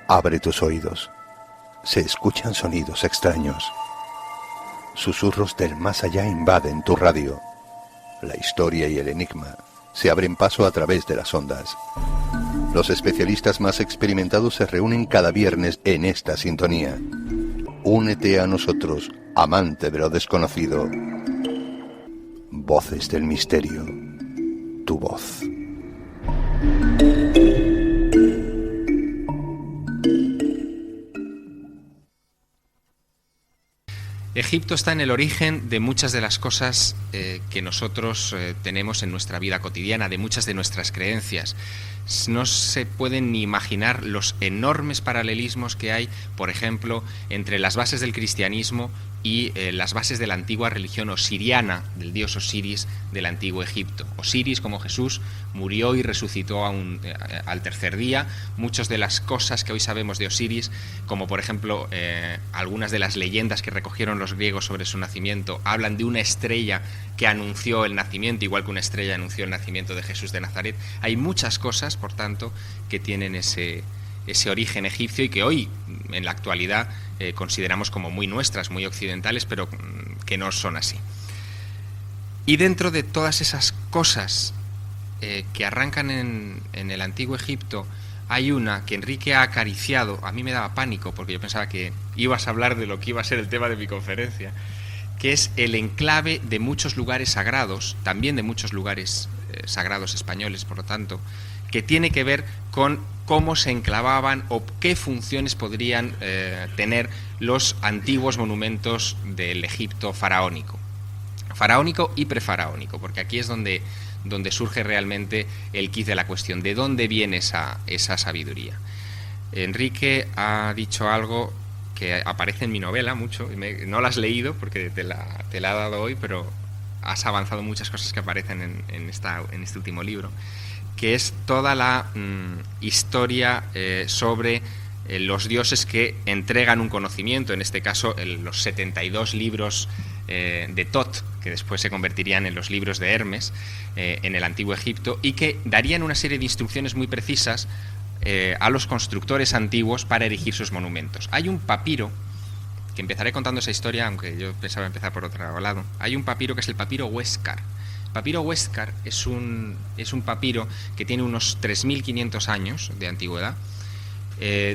Abre tus oídos. Se escuchan sonidos extraños. Susurros del más allá invaden tu radio. La historia y el enigma se abren paso a través de las ondas. Los especialistas más experimentados se reúnen cada viernes en esta sintonía. Únete a nosotros, amante de lo desconocido. Voces del misterio. Tu voz. Egipto está en el origen de muchas de las cosas que nosotros tenemos en nuestra vida cotidiana, de muchas de nuestras creencias. No se pueden ni imaginar los enormes paralelismos que hay, por ejemplo, entre las bases del cristianismo y las bases de la antigua religión osiriana, del dios Osiris del antiguo Egipto. Osiris, como Jesús, murió y resucitó al tercer día. Muchas de las cosas que hoy sabemos de Osiris, como por ejemplo algunas de las leyendas que recogieron los griegos sobre su nacimiento, hablan de una estrella que anunció el nacimiento, igual que una estrella anunció el nacimiento de Jesús de Nazaret. Hay muchas cosas, por tanto, que tienen ese origen egipcio y que hoy, en la actualidad, consideramos como muy nuestras, muy occidentales, pero que no son así. Y dentro de todas esas cosas que arrancan en el antiguo Egipto, hay una que Enrique ha acariciado. A mí me daba pánico porque yo pensaba que ibas a hablar de lo que iba a ser el tema de mi conferencia, que es el enclave de muchos lugares sagrados, también de muchos lugares sagrados españoles, por lo tanto, que tiene que ver con cómo se enclavaban o qué funciones podrían tener los antiguos monumentos del Egipto faraónico y prefaraónico, porque aquí es donde surge realmente el quiz de la cuestión, de dónde viene esa sabiduría. Enrique ha dicho algo que aparece en mi novela mucho, no la has leído porque te la ha dado hoy, pero has avanzado muchas cosas que aparecen en este último libro, que es toda la historia sobre los dioses que entregan un conocimiento, en este caso los 72 libros de Tot, que después se convertirían en los libros de Hermes en el antiguo Egipto, y que darían una serie de instrucciones muy precisas a los constructores antiguos para erigir sus monumentos. Hay un papiro, que empezaré contando esa historia, aunque yo pensaba empezar por otro lado. Hay un papiro que es el papiro Huéscar. El papiro Huéscar es un papiro que tiene unos 3.500 años de antigüedad,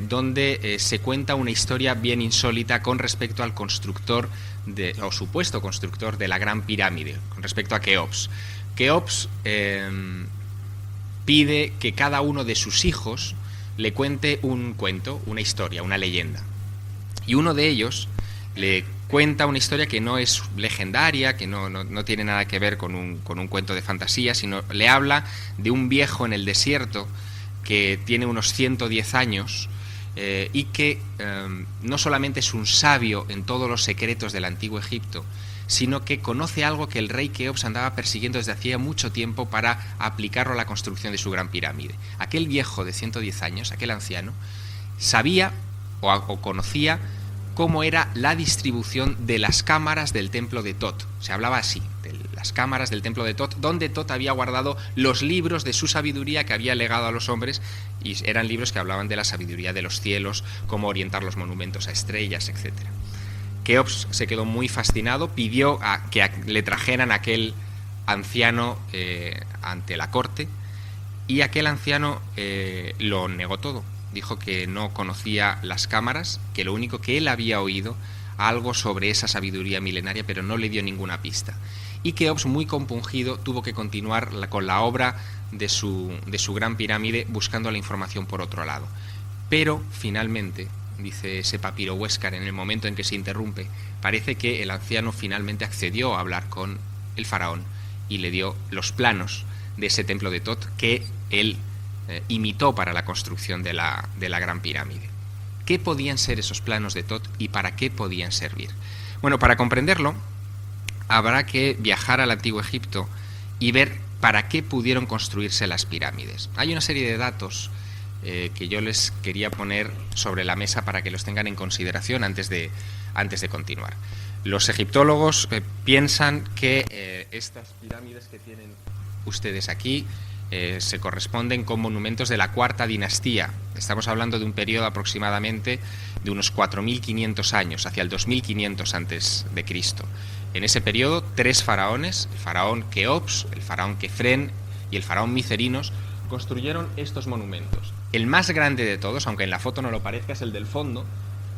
donde se cuenta una historia bien insólita con respecto al constructor, o supuesto constructor de la Gran Pirámide, con respecto a Keops. Keops pide que cada uno de sus hijos le cuente un cuento, una historia, una leyenda. Y uno de ellos le cuenta una historia que no es legendaria, que no tiene nada que ver con un cuento de fantasía, sino le habla de un viejo en el desierto que tiene unos 110 años y que no solamente es un sabio en todos los secretos del antiguo Egipto, sino que conoce algo que el rey Keops andaba persiguiendo desde hacía mucho tiempo para aplicarlo a la construcción de su gran pirámide. Aquel viejo de 110 años, aquel anciano, sabía o conocía cómo era la distribución de las cámaras del templo de Tot. Se hablaba así, de las cámaras del templo de Tot, donde Tot había guardado los libros de su sabiduría que había legado a los hombres, y eran libros que hablaban de la sabiduría de los cielos, cómo orientar los monumentos a estrellas, etc. Keops se quedó muy fascinado, pidió que le trajeran a aquel anciano ante la corte, y aquel anciano lo negó todo. Dijo que no conocía las cámaras, que lo único que él había oído algo sobre esa sabiduría milenaria, pero no le dio ninguna pista. Y Keops, muy compungido, tuvo que continuar con la obra de su gran pirámide, buscando la información por otro lado. Pero finalmente, dice ese papiro Huéscar, en el momento en que se interrumpe, parece que el anciano finalmente accedió a hablar con el faraón y le dio los planos de ese templo de Tot que él imitó para la construcción de la Gran Pirámide. ¿Qué podían ser esos planos de Tot y para qué podían servir? Bueno, para comprenderlo habrá que viajar al antiguo Egipto y ver para qué pudieron construirse las pirámides. Hay una serie de datos que yo les quería poner sobre la mesa para que los tengan en consideración antes de continuar. Los egiptólogos piensan que estas pirámides que tienen ustedes aquí se corresponden con monumentos de la Cuarta Dinastía. Estamos hablando de un periodo aproximadamente de unos 4.500 años, hacia el 2500 antes de Cristo. En ese periodo, 3 faraones, el faraón Keops, el faraón Kefren y el faraón Micerinos, construyeron estos monumentos. El más grande de todos, aunque en la foto no lo parezca, es el del fondo,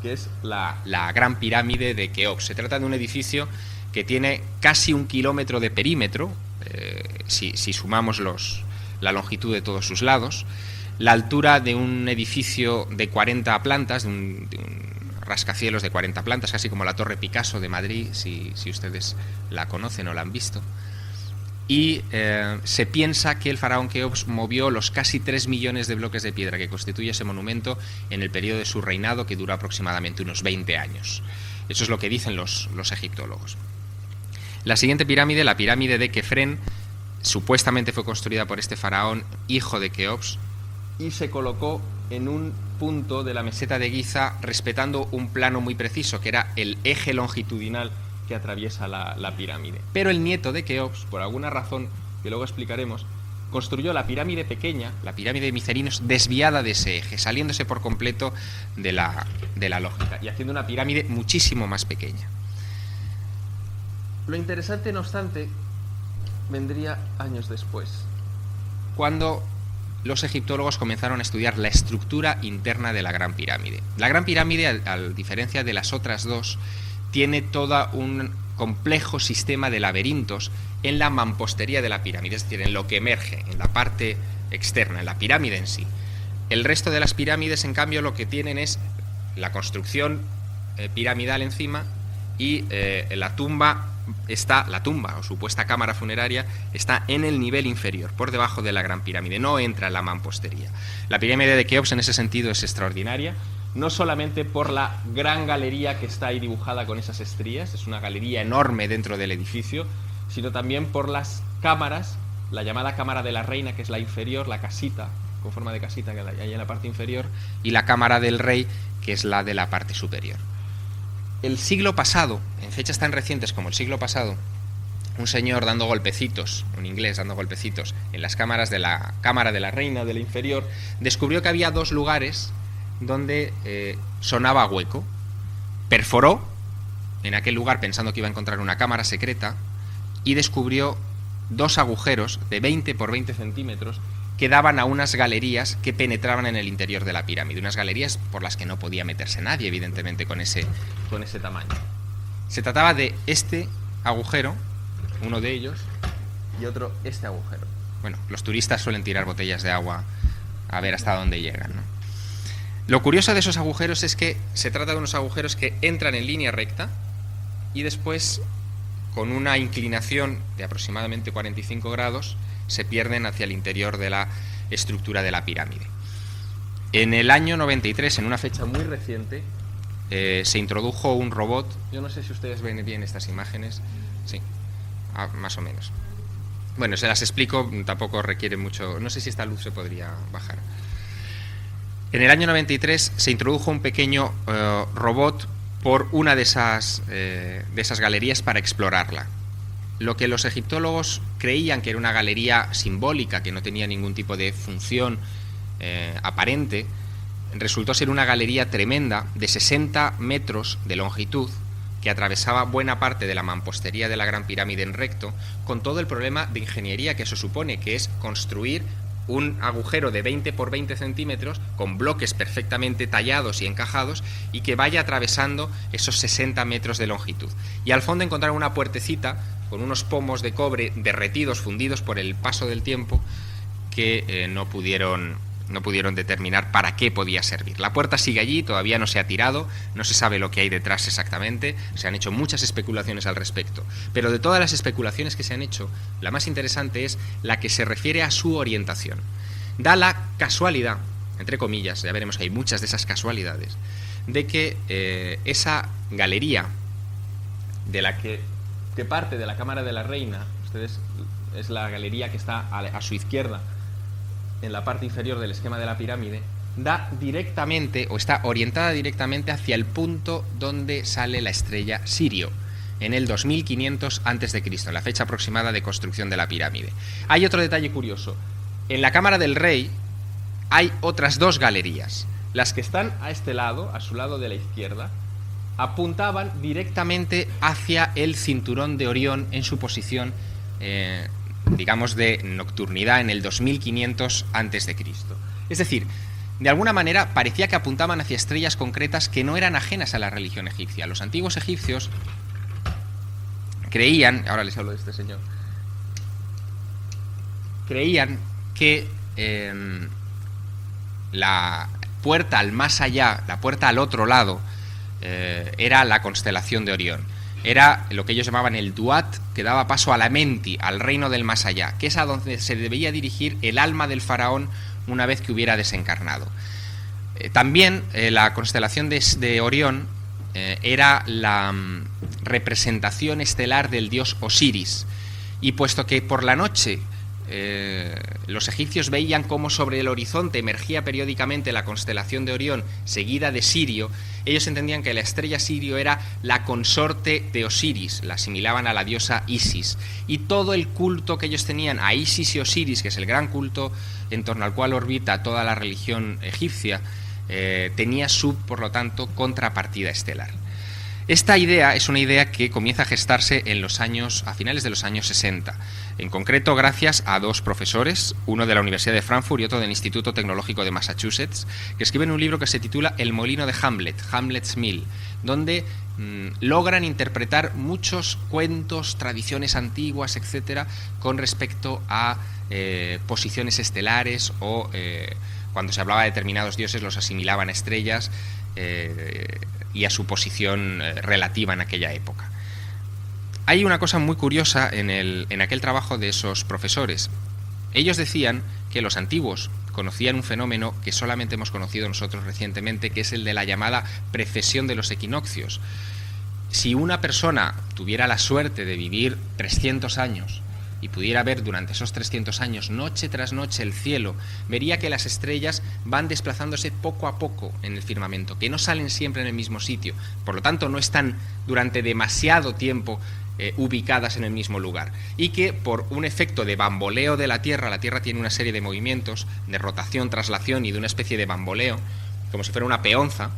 que es la Gran Pirámide de Keops. Se trata de un edificio que tiene casi 1 kilómetro de perímetro, si sumamos la longitud de todos sus lados, la altura de un edificio de 40 plantas, de un rascacielos de 40 plantas, casi como la Torre Picasso de Madrid, si ustedes la conocen o la han visto. Y se piensa que el faraón Keops movió los casi 3 millones de bloques de piedra que constituye ese monumento en el periodo de su reinado, que dura aproximadamente unos 20 años. Eso es lo que dicen los egiptólogos. La siguiente pirámide, la pirámide de Kefren, supuestamente fue construida por este faraón, hijo de Keops, y se colocó en un punto de la meseta de Giza respetando un plano muy preciso, que era el eje longitudinal que atraviesa la pirámide. Pero el nieto de Keops, por alguna razón que luego explicaremos, construyó la pirámide pequeña, la pirámide de Micerinos, desviada de ese eje, saliéndose por completo de la lógica y haciendo una pirámide muchísimo más pequeña. Lo interesante, no obstante, vendría años después, cuando los egiptólogos comenzaron a estudiar la estructura interna de la Gran Pirámide. La Gran Pirámide, a diferencia de las otras dos, tiene todo un complejo sistema de laberintos en la mampostería de la pirámide, es decir, en lo que emerge, en la parte externa, en la pirámide en sí. El resto de las pirámides, en cambio, lo que tienen es la construcción piramidal encima y la tumba o supuesta cámara funeraria está en el nivel inferior, por debajo de la Gran Pirámide, no entra en la mampostería. La pirámide de Keops en ese sentido es extraordinaria, no solamente por la gran galería que está ahí dibujada con esas estrías, es una galería enorme dentro del edificio, sino también por las cámaras, la llamada cámara de la reina, que es la inferior, la casita, con forma de casita que hay en la parte inferior, y la cámara del rey, que es la de la parte superior. El siglo pasado, en fechas tan recientes como el siglo pasado, un señor dando golpecitos, un inglés dando golpecitos en las cámaras de la cámara de la reina, de la inferior, descubrió que había 2 lugares donde sonaba hueco. Perforó en aquel lugar pensando que iba a encontrar una cámara secreta y descubrió 2 agujeros de 20 por 20 centímetros que daban a unas galerías que penetraban en el interior de la pirámide, unas galerías por las que no podía meterse nadie, evidentemente, con ese tamaño. Se trataba de este agujero, uno de ellos, y otro este agujero. Bueno, los turistas suelen tirar botellas de agua a ver hasta dónde llegan, ¿no? Lo curioso de esos agujeros es que se trata de unos agujeros que entran en línea recta y después, con una inclinación de aproximadamente 45 grados, se pierden hacia el interior de la estructura de la pirámide. En el año 93, en una fecha muy reciente, se introdujo un robot. Yo no sé si ustedes ven bien estas imágenes. Sí, más o menos. Bueno, se las explico, tampoco requiere mucho. No sé si esta luz se podría bajar. En el año 93 se introdujo un pequeño robot por una de esas galerías para explorarla. Lo que los egiptólogos creían que era una galería simbólica, que no tenía ningún tipo de función aparente, resultó ser una galería tremenda de 60 metros de longitud que atravesaba buena parte de la mampostería de la Gran Pirámide en recto, con todo el problema de ingeniería que eso supone, que es construir un agujero de 20 por 20 centímetros con bloques perfectamente tallados y encajados y que vaya atravesando esos 60 metros de longitud. Y al fondo encontraron una puertecita con unos pomos de cobre derretidos, fundidos por el paso del tiempo, que no pudieron determinar para qué podía servir. La puerta sigue allí, todavía no se ha tirado, no se sabe lo que hay detrás exactamente, se han hecho muchas especulaciones al respecto, pero de todas las especulaciones que se han hecho, la más interesante es la que se refiere a su orientación. Da la casualidad, entre comillas, ya veremos que hay muchas de esas casualidades, de que esa galería de la que parte de la cámara de la reina, ustedes, es la galería que está a su izquierda, en la parte inferior del esquema de la pirámide, da directamente o está orientada directamente hacia el punto donde sale la estrella Sirio, en el 2500 a.C., la fecha aproximada de construcción de la pirámide. Hay otro detalle curioso. En la cámara del rey hay otras dos galerías. Las que están a este lado, a su lado de la izquierda, apuntaban directamente hacia el cinturón de Orión en su posición, digamos, de nocturnidad en el 2500 a.C. Es decir, de alguna manera parecía que apuntaban hacia estrellas concretas que no eran ajenas a la religión egipcia. Los antiguos egipcios creían, ahora les hablo de este señor, creían que la puerta al más allá, la puerta al otro lado, era la constelación de Orión. Era lo que ellos llamaban el Duat, que daba paso a la Menti, al reino del más allá, que es a donde se debía dirigir el alma del faraón una vez que hubiera desencarnado. También la constelación de Orión era la representación estelar del dios Osiris, y puesto que por la noche los egipcios veían cómo sobre el horizonte emergía periódicamente la constelación de Orión seguida de Sirio, ellos entendían que la estrella Sirio era la consorte de Osiris, la asimilaban a la diosa Isis, y todo el culto que ellos tenían a Isis y Osiris, que es el gran culto en torno al cual orbita toda la religión egipcia, tenía su, por lo tanto, contrapartida estelar. Esta idea es una idea que comienza a gestarse a finales de los años 60, en concreto gracias a dos profesores, uno de la Universidad de Frankfurt y otro del Instituto Tecnológico de Massachusetts, que escriben un libro que se titula El molino de Hamlet, Hamlet's Mill, donde logran interpretar muchos cuentos, tradiciones antiguas, etcétera, con respecto a posiciones estelares o cuando se hablaba de determinados dioses los asimilaban a estrellas y a su posición relativa en aquella época. Hay una cosa muy curiosa en aquel trabajo de esos profesores. Ellos decían que los antiguos conocían un fenómeno que solamente hemos conocido nosotros recientemente, que es el de la llamada precesión de los equinoccios. Si una persona tuviera la suerte de vivir 300 años y pudiera ver durante esos 300 años, noche tras noche, el cielo, vería que las estrellas van desplazándose poco a poco en el firmamento, que no salen siempre en el mismo sitio, por lo tanto no están durante demasiado tiempo ubicadas en el mismo lugar, y que por un efecto de bamboleo de la Tierra tiene una serie de movimientos de rotación, traslación y de una especie de bamboleo, como si fuera una peonza.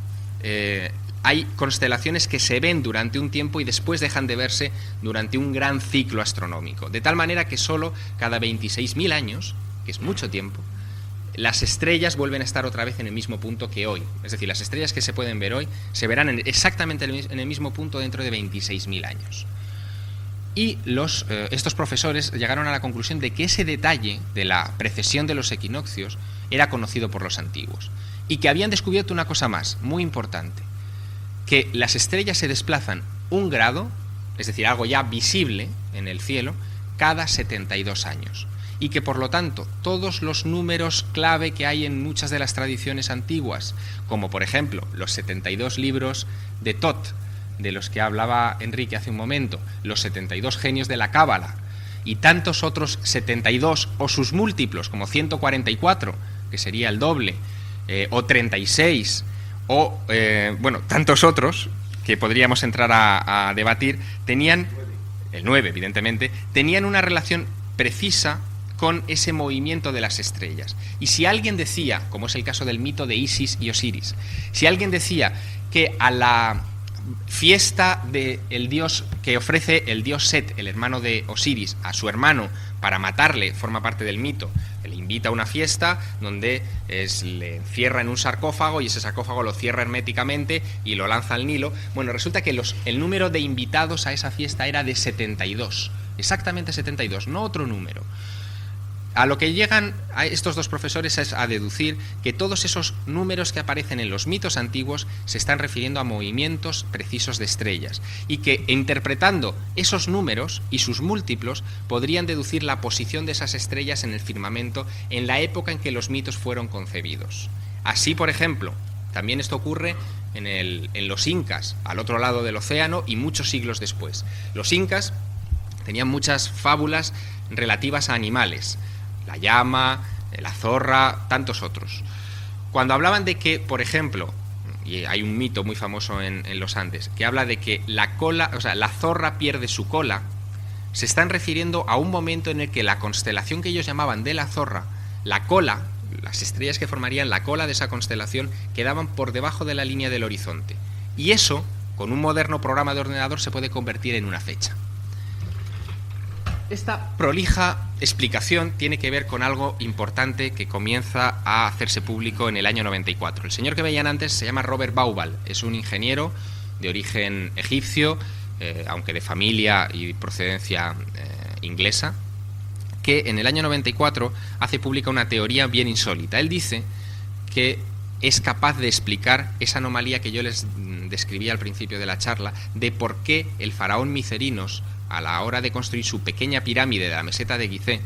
Hay constelaciones que se ven durante un tiempo y después dejan de verse durante un gran ciclo astronómico, de tal manera que solo cada 26.000 años, que es mucho tiempo, las estrellas vuelven a estar otra vez en el mismo punto que hoy. Es decir, las estrellas que se pueden ver hoy se verán exactamente en el mismo punto dentro de 26.000 años. Y estos profesores llegaron a la conclusión de que ese detalle de la precesión de los equinoccios era conocido por los antiguos, y que habían descubierto una cosa más, muy importante, que las estrellas se desplazan 1 grado, es decir, algo ya visible en el cielo, cada 72 años. Y que, por lo tanto, todos los números clave que hay en muchas de las tradiciones antiguas, como por ejemplo los 72 libros de Thoth, de los que hablaba Enrique hace un momento, los 72 genios de la Cábala, y tantos otros 72 o sus múltiplos, como 144, que sería el doble, o 36, o, tantos otros que podríamos entrar a debatir, tenían, el 9 evidentemente, tenían una relación precisa con ese movimiento de las estrellas. Y si alguien decía, como es el caso del mito de Isis y Osiris, si alguien decía que a la fiesta del dios que ofrece el dios Set, el hermano de Osiris, a su hermano para matarle, forma parte del mito, le invita a una fiesta donde le encierra en un sarcófago y ese sarcófago lo cierra herméticamente y lo lanza al Nilo. Bueno, resulta que el número de invitados a esa fiesta era de 72, exactamente 72, no otro número. A lo que llegan a estos dos profesores es a deducir que todos esos números que aparecen en los mitos antiguos se están refiriendo a movimientos precisos de estrellas, y que interpretando esos números y sus múltiplos podrían deducir la posición de esas estrellas en el firmamento en la época en que los mitos fueron concebidos. Así, por ejemplo, también esto ocurre en los incas, al otro lado del océano y muchos siglos después. Los incas tenían muchas fábulas relativas a animales, la llama, la zorra, tantos otros. Cuando hablaban de que, por ejemplo, y hay un mito muy famoso en los Andes, que habla de que la zorra pierde su cola, se están refiriendo a un momento en el que la constelación que ellos llamaban de la zorra la cola, las estrellas que formarían la cola de esa constelación, quedaban por debajo de la línea del horizonte. Y eso, con un moderno programa de ordenador, se puede convertir en una fecha. Esta prolija explicación tiene que ver con algo importante que comienza a hacerse público en el año 94. El señor que veían antes se llama Robert Bauval, es un ingeniero de origen egipcio, aunque de familia y procedencia inglesa, que en el año 94 hace pública una teoría bien insólita. Él dice que es capaz de explicar esa anomalía que yo les describí al principio de la charla, de por qué el faraón Micerinos, a la hora de construir su pequeña pirámide de la meseta de Gizeh,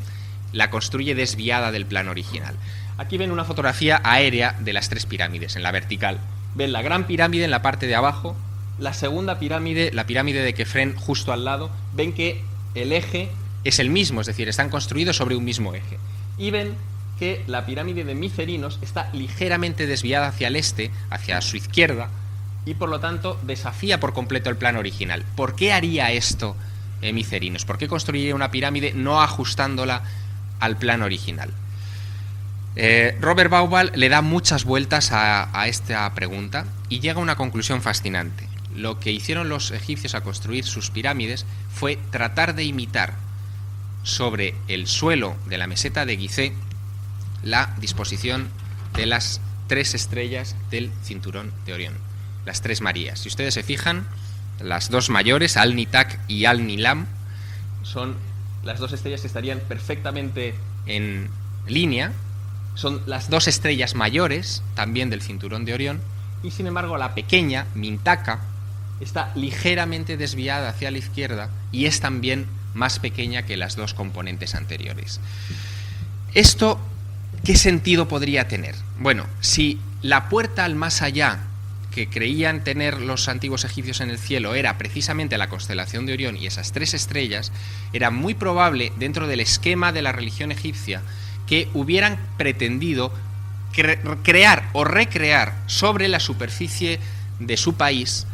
la construye desviada del plano original. Aquí ven una fotografía aérea de las tres pirámides, en la vertical. Ven la gran pirámide en la parte de abajo, la segunda pirámide, la pirámide de Kefren, justo al lado. Ven que el eje es el mismo, es decir, están construidos sobre un mismo eje. Y ven que la pirámide de Micerinos está ligeramente desviada hacia el este, hacia su izquierda, y por lo tanto desafía por completo el plano original. ¿Por qué haría esto Micerinos? ¿Por qué construiría una pirámide no ajustándola al plano original? Robert Bauval le da muchas vueltas a esta pregunta y llega a una conclusión fascinante. Lo que hicieron los egipcios al construir sus pirámides fue tratar de imitar sobre el suelo de la meseta de Gizeh la disposición de las tres estrellas del cinturón de Orión, las tres Marías. Si ustedes se fijan, las dos mayores, Al-Nitak y Al-Nilam, son las dos estrellas que estarían perfectamente en línea, son las dos estrellas mayores también del cinturón de Orión, y sin embargo la pequeña, Mintaka, está ligeramente desviada hacia la izquierda y es también más pequeña que las dos componentes anteriores. ¿Esto qué sentido podría tener? Bueno, si la puerta al más allá que creían tener los antiguos egipcios en el cielo era precisamente la constelación de Orión y esas tres estrellas, era muy probable, dentro del esquema de la religión egipcia, que hubieran pretendido crear o recrear sobre la superficie de su país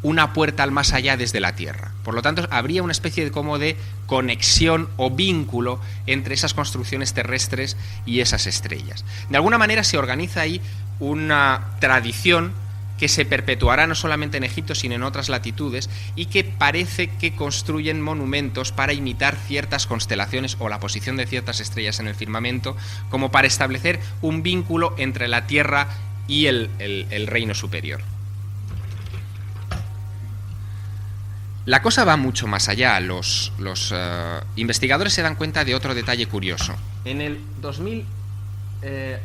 una puerta al más allá desde la Tierra. Por lo tanto, habría una especie de como de conexión o vínculo entre esas construcciones terrestres y esas estrellas. De alguna manera se organiza ahí una tradición que se perpetuará no solamente en Egipto, sino en otras latitudes, y que parece que construyen monumentos para imitar ciertas constelaciones o la posición de ciertas estrellas en el firmamento, como para establecer un vínculo entre la Tierra y el reino superior. La cosa va mucho más allá. Los investigadores se dan cuenta de otro detalle curioso. En el 2000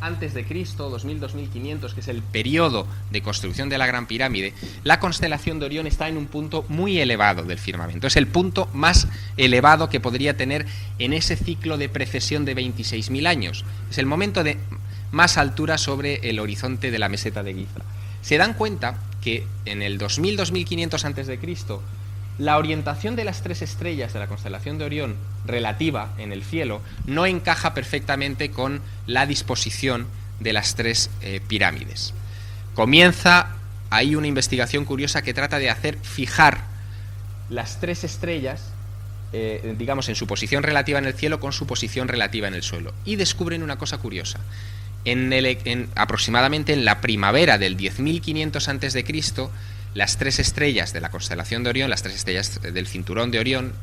antes de Cristo, 2000-2500, que es el periodo de construcción de la Gran Pirámide, la constelación de Orión está en un punto muy elevado del firmamento. Es el punto más elevado que podría tener en ese ciclo de precesión de 26.000 años. Es el momento de más altura sobre el horizonte de la meseta de Giza. Se dan cuenta que en el 2000-2500 antes de Cristo, la orientación de las tres estrellas de la constelación de Orión relativa en el cielo no encaja perfectamente con la disposición de las tres pirámides. Comienza ahí una investigación curiosa que trata de hacer fijar las tres estrellas, digamos, en su posición relativa en el cielo con su posición relativa en el suelo. Y descubren una cosa curiosa. Aproximadamente en la primavera del 10.500 antes de Cristo, las tres estrellas de la constelación de Orión, las tres estrellas del cinturón de Orión,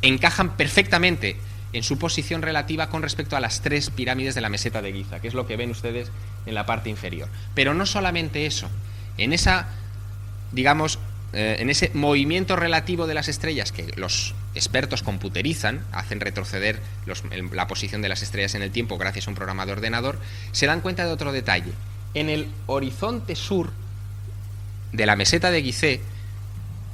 encajan perfectamente en su posición relativa con respecto a las tres pirámides de la meseta de Giza, que es lo que ven ustedes en la parte inferior. Pero no solamente eso, en esa, digamos, en ese movimiento relativo de las estrellas que los expertos computerizan, hacen retroceder la posición de las estrellas en el tiempo gracias a un programa de ordenador, se dan cuenta de otro detalle. En el horizonte sur de la meseta de Gizeh,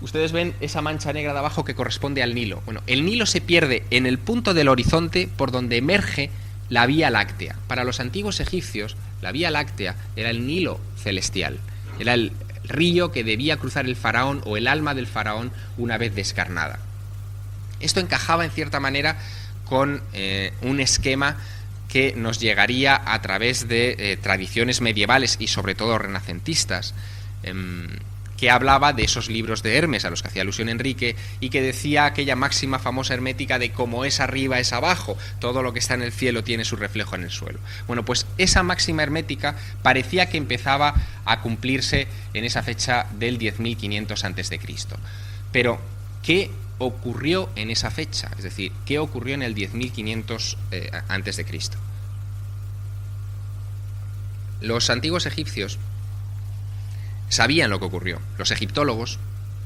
ustedes ven esa mancha negra de abajo que corresponde al Nilo. Bueno, el Nilo se pierde en el punto del horizonte por donde emerge la Vía Láctea. Para los antiguos egipcios, la Vía Láctea era el Nilo celestial, era el río que debía cruzar el faraón o el alma del faraón una vez descarnada. Esto encajaba en cierta manera con un esquema que nos llegaría a través de tradiciones medievales y sobre todo renacentistas, que hablaba de esos libros de Hermes a los que hacía alusión Enrique y que decía aquella máxima famosa hermética de como es arriba es abajo, todo lo que está en el cielo tiene su reflejo en el suelo. Bueno, pues esa máxima hermética parecía que empezaba a cumplirse en esa fecha del 10.500 a.C. Pero, ¿qué ocurrió en esa fecha? Es decir, ¿qué ocurrió en el 10.500 a.C.? Los antiguos egipcios sabían lo que ocurrió. Los egiptólogos,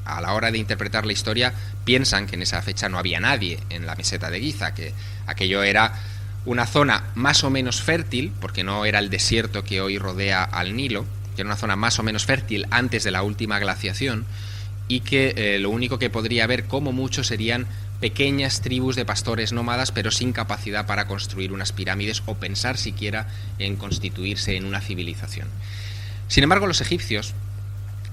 a la hora de interpretar la historia, piensan que en esa fecha no había nadie en la meseta de Giza, que aquello era una zona más o menos fértil, porque no era el desierto que hoy rodea al Nilo, que era una zona más o menos fértil antes de la última glaciación, y que lo único que podría haber como mucho serían pequeñas tribus de pastores nómadas, pero sin capacidad para construir unas pirámides o pensar siquiera en constituirse en una civilización. Sin embargo, los egipcios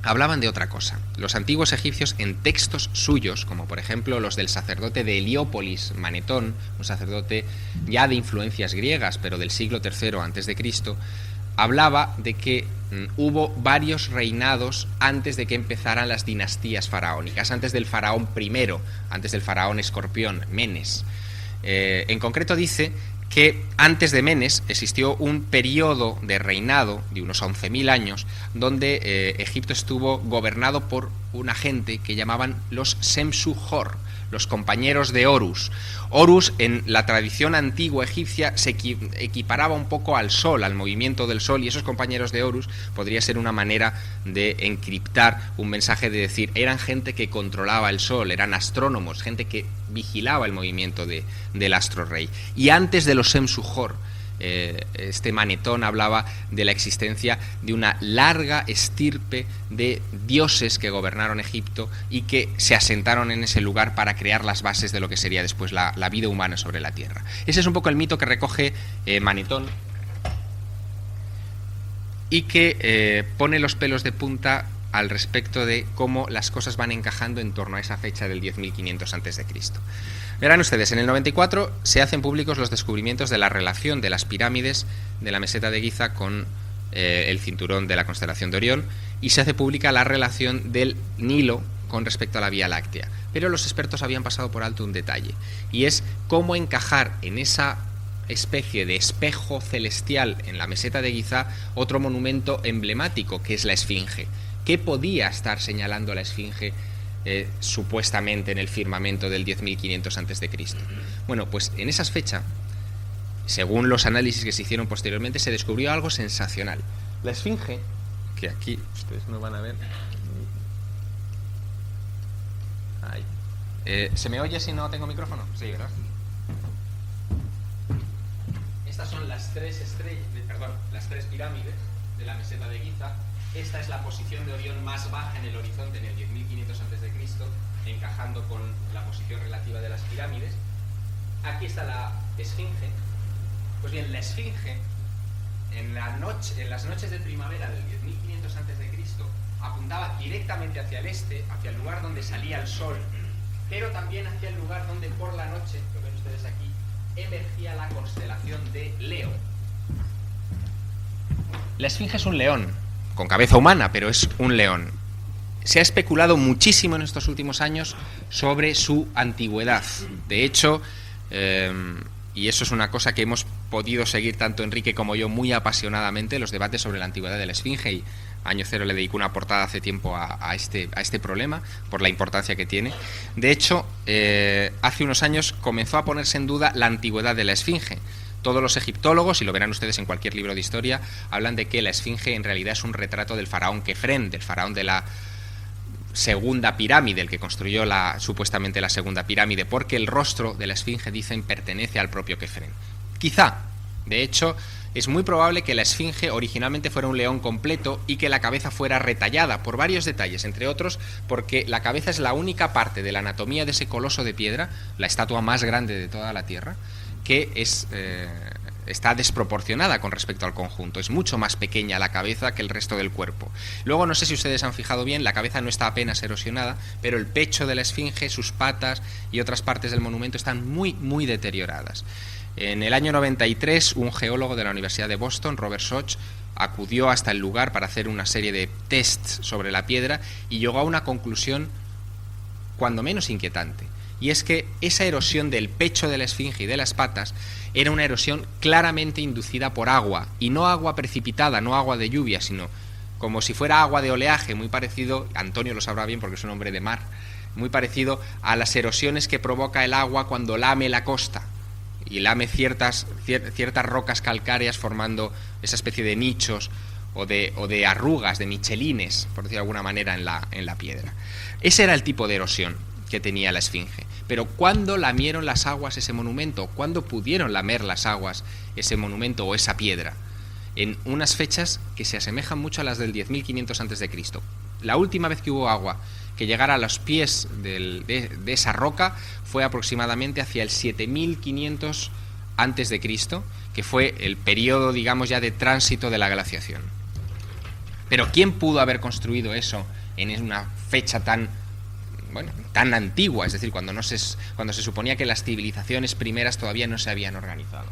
hablaban de otra cosa. Los antiguos egipcios, en textos suyos, como por ejemplo los del sacerdote de Heliópolis, Manetón, un sacerdote ya de influencias griegas, pero del siglo III a.C., hablaba de que hubo varios reinados antes de que empezaran las dinastías faraónicas, antes del faraón primero, antes del faraón escorpión, Menes. En concreto dice que antes de Menes existió un periodo de reinado de unos 11.000 años donde Egipto estuvo gobernado por una gente que llamaban los Semsu-Hor, los compañeros de Horus. Horus, en la tradición antigua egipcia, se equiparaba un poco al sol, al movimiento del sol, y esos compañeros de Horus podría ser una manera de encriptar un mensaje de decir, eran gente que controlaba el sol, eran astrónomos, gente que vigilaba el movimiento del astro rey. Y antes de los Semsu-Hor, este Manetón hablaba de la existencia de una larga estirpe de dioses que gobernaron Egipto y que se asentaron en ese lugar para crear las bases de lo que sería después la vida humana sobre la tierra. Ese es un poco el mito que recoge Manetón y que pone los pelos de punta al respecto de cómo las cosas van encajando en torno a esa fecha del 10.500 a.C. Verán ustedes, en el 94 se hacen públicos los descubrimientos de la relación de las pirámides de la meseta de Giza con el cinturón de la constelación de Orión, y se hace pública la relación del Nilo con respecto a la Vía Láctea. Pero los expertos habían pasado por alto un detalle, y es cómo encajar en esa especie de espejo celestial en la meseta de Giza otro monumento emblemático, que es la Esfinge. ¿Qué podía estar señalando la Esfinge supuestamente en el firmamento del 10.500 a.C.? Bueno, pues en esa fecha, según los análisis que se hicieron posteriormente, se descubrió algo sensacional. La Esfinge, que aquí ustedes no van a ver. Ahí. ¿Se me oye si no tengo micrófono? Sí, ¿verdad? Estas son las tres pirámides de la meseta de Giza. Esta es la posición de Orión más baja en el horizonte en el 10.500 a.C., encajando con la posición relativa de las pirámides. Aquí está la Esfinge. Pues bien, la Esfinge, en las noches de primavera del 10.500 a.C., apuntaba directamente hacia el este, hacia el lugar donde salía el sol, pero también hacia el lugar donde por la noche, lo ven ustedes aquí, emergía la constelación de Leo. La Esfinge es un león, con cabeza humana, pero es un león. Se ha especulado muchísimo en estos últimos años sobre su antigüedad. De hecho, y eso es una cosa que hemos podido seguir tanto Enrique como yo muy apasionadamente, los debates sobre la antigüedad de la Esfinge, y Año Cero le dedicó una portada hace tiempo a este problema, por la importancia que tiene. De hecho, hace unos años comenzó a ponerse en duda la antigüedad de la Esfinge. Todos los egiptólogos, y lo verán ustedes en cualquier libro de historia, hablan de que la Esfinge en realidad es un retrato del faraón Kefren, del faraón de la segunda pirámide, el que construyó supuestamente la segunda pirámide, porque el rostro de la Esfinge, dicen, pertenece al propio Kefren. Quizá, de hecho, es muy probable que la Esfinge originalmente fuera un león completo y que la cabeza fuera retallada por varios detalles, entre otros porque la cabeza es la única parte de la anatomía de ese coloso de piedra, la estatua más grande de toda la Tierra, que está desproporcionada con respecto al conjunto. Es mucho más pequeña la cabeza que el resto del cuerpo. Luego, no sé si ustedes han fijado bien, la cabeza no está apenas erosionada, pero el pecho de la Esfinge, sus patas y otras partes del monumento están muy, muy deterioradas. En el año 93, un geólogo de la Universidad de Boston, Robert Schoch, acudió hasta el lugar para hacer una serie de tests sobre la piedra y llegó a una conclusión cuando menos inquietante. Y es que esa erosión del pecho de la esfinge y de las patas era una erosión claramente inducida por agua, y no agua precipitada, no agua de lluvia, sino como si fuera agua de oleaje, muy parecido, Antonio lo sabrá bien porque es un hombre de mar, muy parecido a las erosiones que provoca el agua cuando lame la costa y lame ciertas rocas calcáreas formando esa especie de nichos o de arrugas, de michelines, por decirlo de alguna manera, en la piedra. Ese era el tipo de erosión que tenía la esfinge. Pero ¿cuándo lamieron las aguas ese monumento? ¿Cuándo pudieron lamer las aguas ese monumento o esa piedra? En unas fechas que se asemejan mucho a las del 10.500 a.C. La última vez que hubo agua que llegara a los pies de esa roca fue aproximadamente hacia el 7.500 a.C., que fue el periodo, digamos, ya de tránsito de la glaciación. Pero ¿quién pudo haber construido eso en una fecha tan antigua? Es decir, cuando se suponía que las civilizaciones primeras todavía no se habían organizado.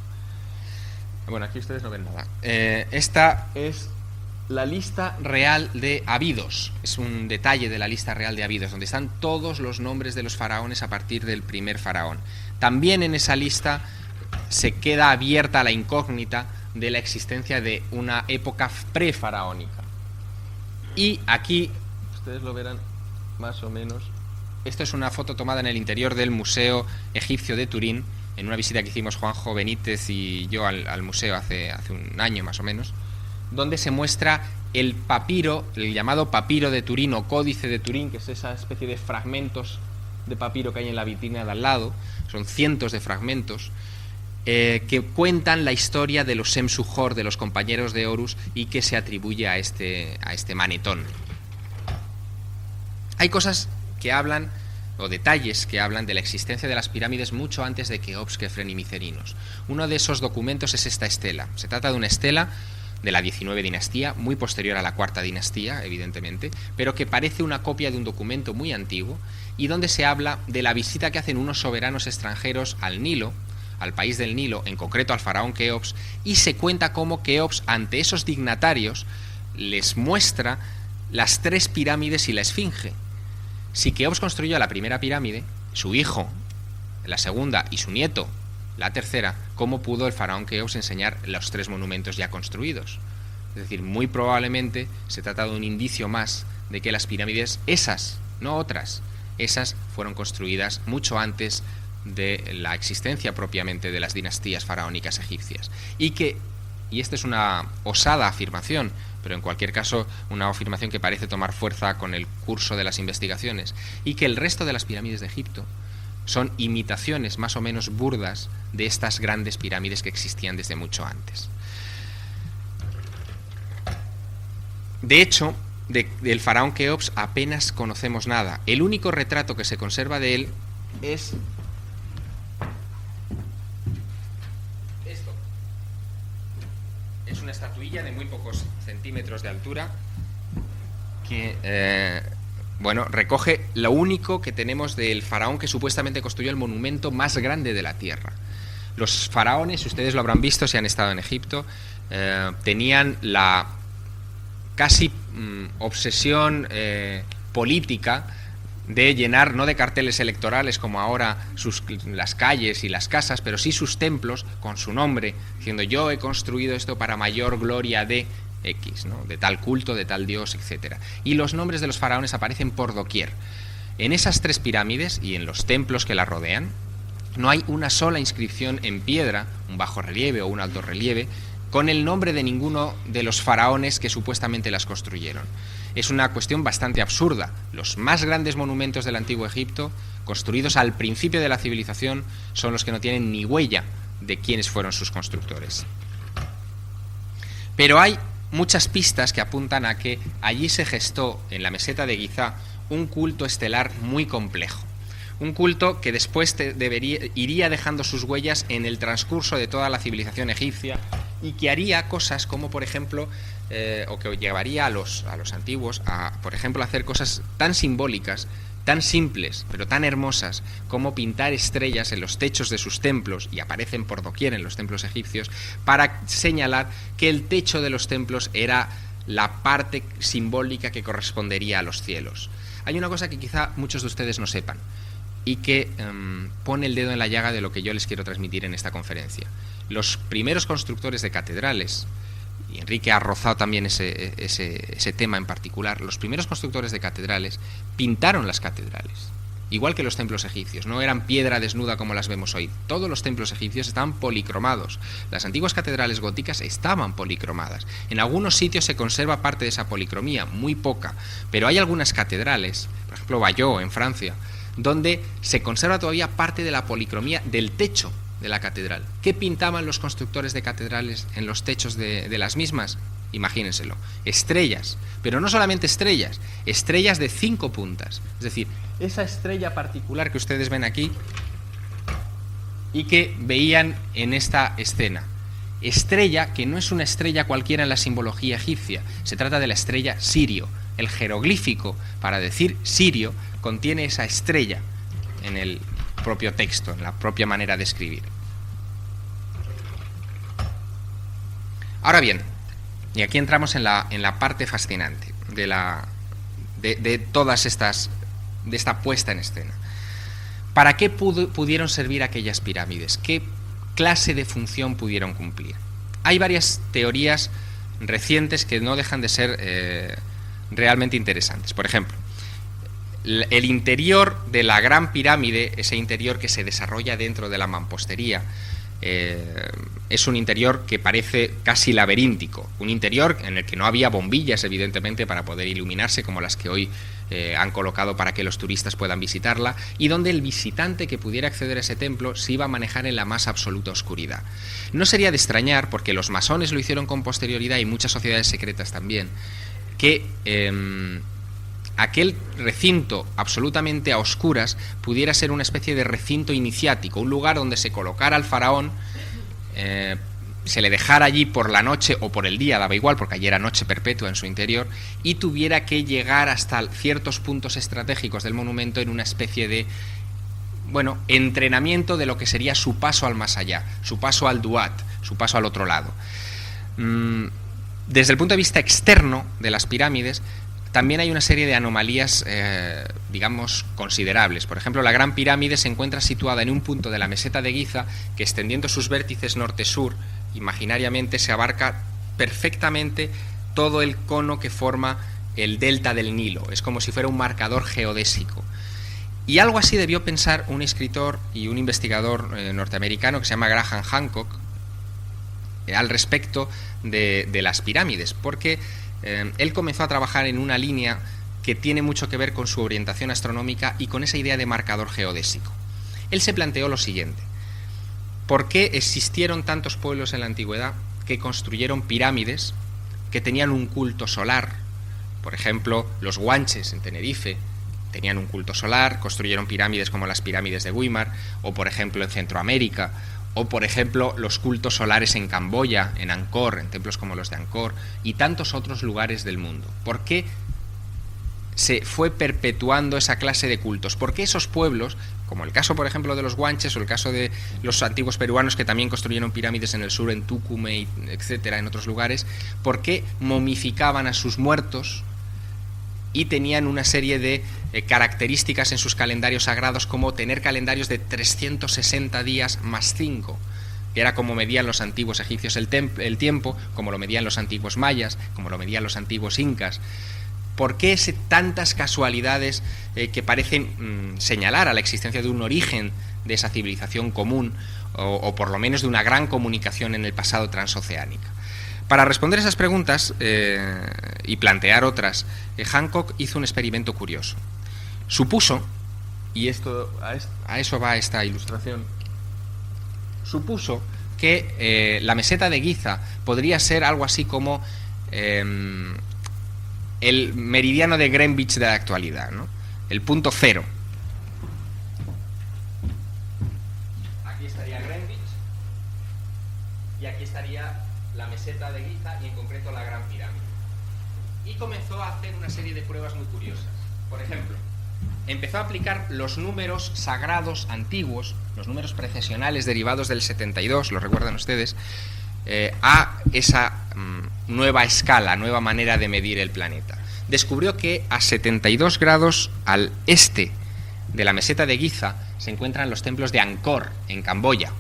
Bueno, aquí ustedes no ven nada. Esta es la lista real de Abidos. Es un detalle de la lista real de Abidos, donde están todos los nombres de los faraones a partir del primer faraón. También en esa lista se queda abierta la incógnita de la existencia de una época prefaraónica. Y aquí, ustedes lo verán más o menos. Esto es una foto tomada en el interior del Museo Egipcio de Turín, en una visita que hicimos Juanjo Benítez y yo al museo hace un año más o menos, donde se muestra el papiro, el llamado papiro de Turín o códice de Turín, que es esa especie de fragmentos de papiro que hay en la vitrina de al lado. Son cientos de fragmentos que cuentan la historia de los Semsuhor, de los compañeros de Horus, y que se atribuye a este manetón. Hay cosas que hablan, o detalles que hablan de la existencia de las pirámides mucho antes de Keops, Kefren y Micerinos. Uno de esos documentos es esta estela. Se trata de una estela de la 19 dinastía, muy posterior a la cuarta dinastía, evidentemente, pero que parece una copia de un documento muy antiguo, y donde se habla de la visita que hacen unos soberanos extranjeros al Nilo, al país del Nilo, en concreto al faraón Keops, y se cuenta cómo Keops, ante esos dignatarios, les muestra las 3 pirámides y la esfinge. Si Keops construyó la primera pirámide, su hijo, la segunda, y su nieto, la tercera, ¿cómo pudo el faraón Keops enseñar los 3 monumentos ya construidos? Es decir, muy probablemente se trata de un indicio más de que las pirámides, esas, no otras, esas fueron construidas mucho antes de la existencia propiamente de las dinastías faraónicas egipcias. Y esta es una osada afirmación, pero en cualquier caso una afirmación que parece tomar fuerza con el curso de las investigaciones, y que el resto de las pirámides de Egipto son imitaciones más o menos burdas de estas grandes pirámides que existían desde mucho antes. De hecho, del faraón Keops apenas conocemos nada. El único retrato que se conserva de él es esto. Es una estatuilla de muy pocos centímetros de altura que recoge lo único que tenemos del faraón que supuestamente construyó el monumento más grande de la tierra. Los faraones, ustedes lo habrán visto si han estado en Egipto, tenían la casi obsesión política de llenar, no de carteles electorales como ahora las calles y las casas, pero sí sus templos con su nombre, diciendo yo he construido esto para mayor gloria de X, ¿no? De tal culto, de tal dios, etc. Y los nombres de los faraones aparecen por doquier. En esas 3 pirámides y en los templos que las rodean no hay una sola inscripción en piedra, un bajorrelieve o un altorrelieve, con el nombre de ninguno de los faraones que supuestamente las construyeron. Es una cuestión bastante absurda. Los más grandes monumentos del antiguo Egipto, construidos al principio de la civilización, son los que no tienen ni huella de quiénes fueron sus constructores. Pero hay muchas pistas que apuntan a que allí se gestó, en la meseta de Gizá, un culto estelar muy complejo. Un culto que después iría dejando sus huellas en el transcurso de toda la civilización egipcia, y que haría cosas como, por ejemplo, o que llevaría a los antiguos a, por ejemplo, hacer cosas tan simbólicas tan simples, pero tan hermosas, como pintar estrellas en los techos de sus templos, y aparecen por doquier en los templos egipcios, para señalar que el techo de los templos era la parte simbólica que correspondería a los cielos. Hay una cosa que quizá muchos de ustedes no sepan, y que pone el dedo en la llaga de lo que yo les quiero transmitir en esta conferencia. Los primeros constructores de catedrales, y Enrique ha rozado también ese tema en particular, los primeros constructores de catedrales pintaron las catedrales, igual que los templos egipcios. No eran piedra desnuda como las vemos hoy. Todos los templos egipcios estaban policromados. Las antiguas catedrales góticas estaban policromadas. En algunos sitios se conserva parte de esa policromía, muy poca, pero hay algunas catedrales, por ejemplo Bayeux en Francia, donde se conserva todavía parte de la policromía del techo de la catedral. ¿Qué pintaban los constructores de catedrales en los techos de las mismas? Imagínenselo, estrellas, pero no solamente estrellas, estrellas de 5 puntas. Es decir, esa estrella particular que ustedes ven aquí y que veían en esta escena. Estrella que no es una estrella cualquiera en la simbología egipcia, se trata de la estrella Sirio. El jeroglífico para decir Sirio contiene esa estrella en el propio texto, en la propia manera de escribir. Ahora bien, y aquí entramos en la parte fascinante de todas estas, de esta puesta en escena. ¿Para qué pudieron servir aquellas pirámides? ¿Qué clase de función pudieron cumplir? Hay varias teorías recientes que no dejan de ser realmente interesantes. Por ejemplo, el interior de la Gran Pirámide, ese interior que se desarrolla dentro de la mampostería, es un interior que parece casi laberíntico, un interior en el que no había bombillas, evidentemente, para poder iluminarse como las que hoy han colocado para que los turistas puedan visitarla, y donde el visitante que pudiera acceder a ese templo se iba a manejar en la más absoluta oscuridad. No sería de extrañar, porque los masones lo hicieron con posterioridad y muchas sociedades secretas también, que aquel recinto absolutamente a oscuras pudiera ser una especie de recinto iniciático, un lugar donde se colocara al faraón, se le dejara allí por la noche o por el día, daba igual, porque allí era noche perpetua en su interior, y tuviera que llegar hasta ciertos puntos estratégicos del monumento en una especie de, bueno, entrenamiento de lo que sería su paso al más allá, su paso al Duat, su paso al otro lado. Desde el punto de vista externo de las pirámides, también hay una serie de anomalías, digamos, considerables. Por ejemplo, la Gran Pirámide se encuentra situada en un punto de la meseta de Giza que, extendiendo sus vértices norte-sur, imaginariamente se abarca perfectamente todo el cono que forma el delta del Nilo. Es como si fuera un marcador geodésico. Y algo así debió pensar un escritor y un investigador norteamericano que se llama Graham Hancock al respecto de las pirámides, porque él comenzó a trabajar en una línea que tiene mucho que ver con su orientación astronómica y con esa idea de marcador geodésico. Él se planteó lo siguiente: ¿por qué existieron tantos pueblos en la antigüedad que construyeron pirámides que tenían un culto solar? Por ejemplo, los guanches en Tenerife tenían un culto solar, construyeron pirámides como las pirámides de Weimar, o por ejemplo en Centroamérica, o por ejemplo los cultos solares en Camboya, en Angkor, en templos como los de Angkor, y tantos otros lugares del mundo. ¿Por qué se fue perpetuando esa clase de cultos? ¿Por qué esos pueblos, como el caso por ejemplo de los guanches o el caso de los antiguos peruanos que también construyeron pirámides en el sur, en Tucumán, etcétera, en otros lugares, por qué momificaban a sus muertos y tenían una serie de características en sus calendarios sagrados, como tener calendarios de 360 días más 5, que era como medían los antiguos egipcios el tiempo, como lo medían los antiguos mayas, como lo medían los antiguos incas? ¿Por qué tantas casualidades que parecen señalar a la existencia de un origen de esa civilización común, o por lo menos de una gran comunicación en el pasado transoceánica? Para responder esas preguntas y plantear otras, Hancock hizo un experimento curioso. Supuso, y a eso va esta ilustración, supuso que la meseta de Giza podría ser algo así como el meridiano de Greenwich de la actualidad, ¿no? El punto cero. Aquí estaría Greenwich y aquí estaría la meseta de Giza y en concreto la Gran Pirámide. Y comenzó a hacer una serie de pruebas muy curiosas. Por ejemplo, empezó a aplicar los números sagrados antiguos, los números precesionales derivados del 72, lo recuerdan ustedes, a esa nueva escala, nueva manera de medir el planeta. Descubrió que a 72 grados al este de la meseta de Giza se encuentran los templos de Angkor, en Camboya.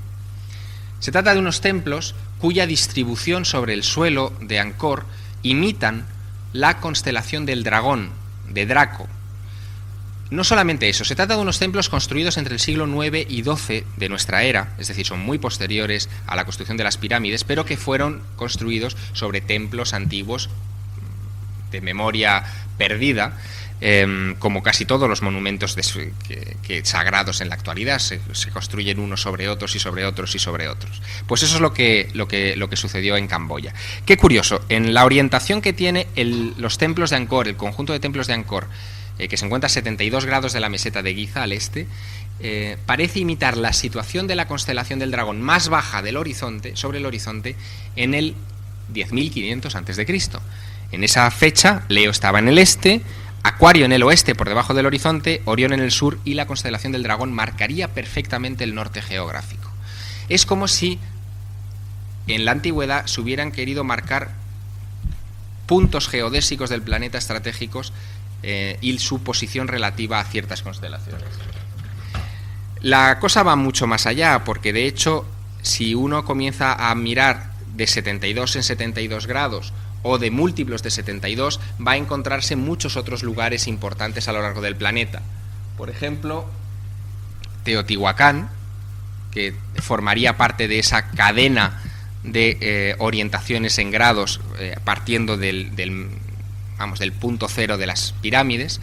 Se trata de unos templos cuya distribución sobre el suelo de Angkor imitan la constelación del dragón, de Draco. No solamente eso, se trata de unos templos construidos entre el siglo IX y XII de nuestra era, es decir, son muy posteriores a la construcción de las pirámides, pero que fueron construidos sobre templos antiguos de memoria perdida, como casi todos los monumentos que sagrados en la actualidad se construyen unos sobre otros y sobre otros y sobre otros. Pues eso es lo que sucedió en Camboya. Qué curioso, en la orientación que tiene los templos de Angkor, el conjunto de templos de Angkor, que se encuentra a 72 grados de la meseta de Giza al este, parece imitar la situación de la constelación del dragón más baja del horizonte, sobre el horizonte, en el 10.500 a.C. En esa fecha, Leo estaba en el este, Acuario en el oeste por debajo del horizonte, Orión en el sur, y la constelación del dragón marcaría perfectamente el norte geográfico. Es como si en la antigüedad se hubieran querido marcar puntos geodésicos del planeta estratégicos y su posición relativa a ciertas constelaciones. La cosa va mucho más allá, porque de hecho, si uno comienza a mirar de 72 en 72 grados o de múltiplos de 72, va a encontrarse muchos otros lugares importantes a lo largo del planeta. Por ejemplo, Teotihuacán, que formaría parte de esa cadena de orientaciones en grados partiendo del punto cero de las pirámides,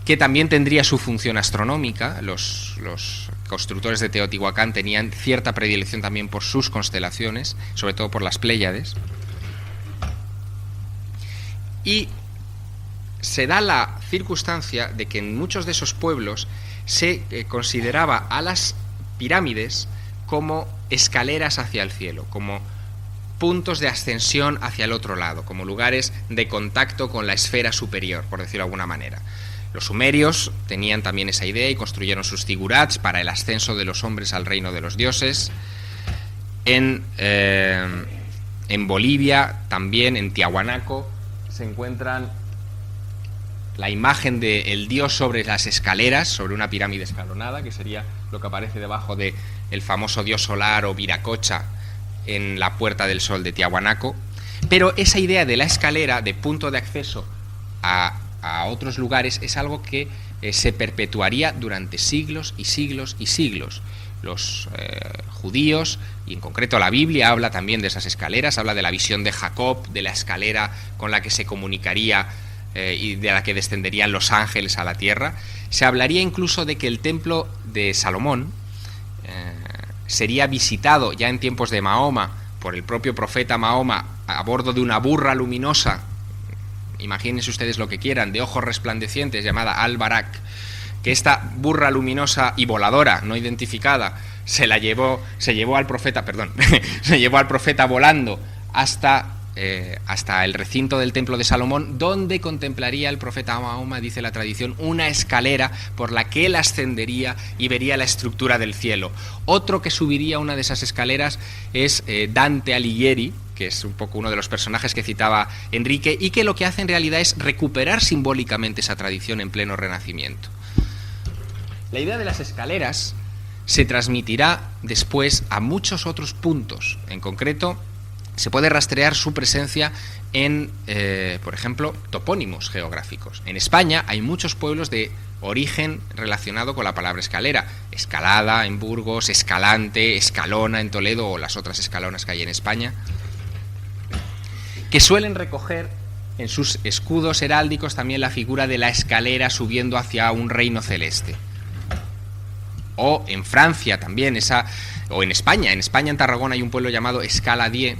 que también tendría su función astronómica. Los constructores de Teotihuacán tenían cierta predilección también por sus constelaciones, sobre todo por las Pléyades. Y se da la circunstancia de que en muchos de esos pueblos se consideraba a las pirámides como escaleras hacia el cielo, como puntos de ascensión hacia el otro lado, como lugares de contacto con la esfera superior, por decirlo de alguna manera. Los sumerios tenían también esa idea y construyeron sus zigurats para el ascenso de los hombres al reino de los dioses. En Bolivia, también en Tiahuanaco, se encuentran la imagen del dios sobre las escaleras, sobre una pirámide escalonada, que sería lo que aparece debajo del famoso dios solar o Viracocha en la Puerta del Sol de Tiahuanaco. Pero esa idea de la escalera, de punto de acceso a otros lugares, es algo que se perpetuaría durante siglos y siglos y siglos. Los judíos, y en concreto la Biblia, habla también de esas escaleras, habla de la visión de Jacob, de la escalera con la que se comunicaría y de la que descenderían los ángeles a la tierra. Se hablaría incluso de que el templo de Salomón sería visitado ya en tiempos de Mahoma por el propio profeta Mahoma a bordo de una burra luminosa, imagínense ustedes lo que quieran, de ojos resplandecientes, llamada Al-Barak, que esta burra luminosa y voladora no identificada se llevó al profeta volando hasta el recinto del templo de Salomón, donde contemplaría el profeta Mahoma, dice la tradición, una escalera por la que él ascendería y vería la estructura del cielo. Otro que subiría una de esas escaleras es Dante Alighieri, que es un poco uno de los personajes que citaba Enrique, y que lo que hace en realidad es recuperar simbólicamente esa tradición en pleno Renacimiento. La idea de las escaleras se transmitirá después a muchos otros puntos. En concreto, se puede rastrear su presencia en, por ejemplo, topónimos geográficos. En España hay muchos pueblos de origen relacionado con la palabra escalera. Escalada en Burgos, Escalante, Escalona en Toledo o las otras escalonas que hay en España, que suelen recoger en sus escudos heráldicos también la figura de la escalera subiendo hacia un reino celeste. O en Francia también, o en España en Tarragona hay un pueblo llamado Escaladei,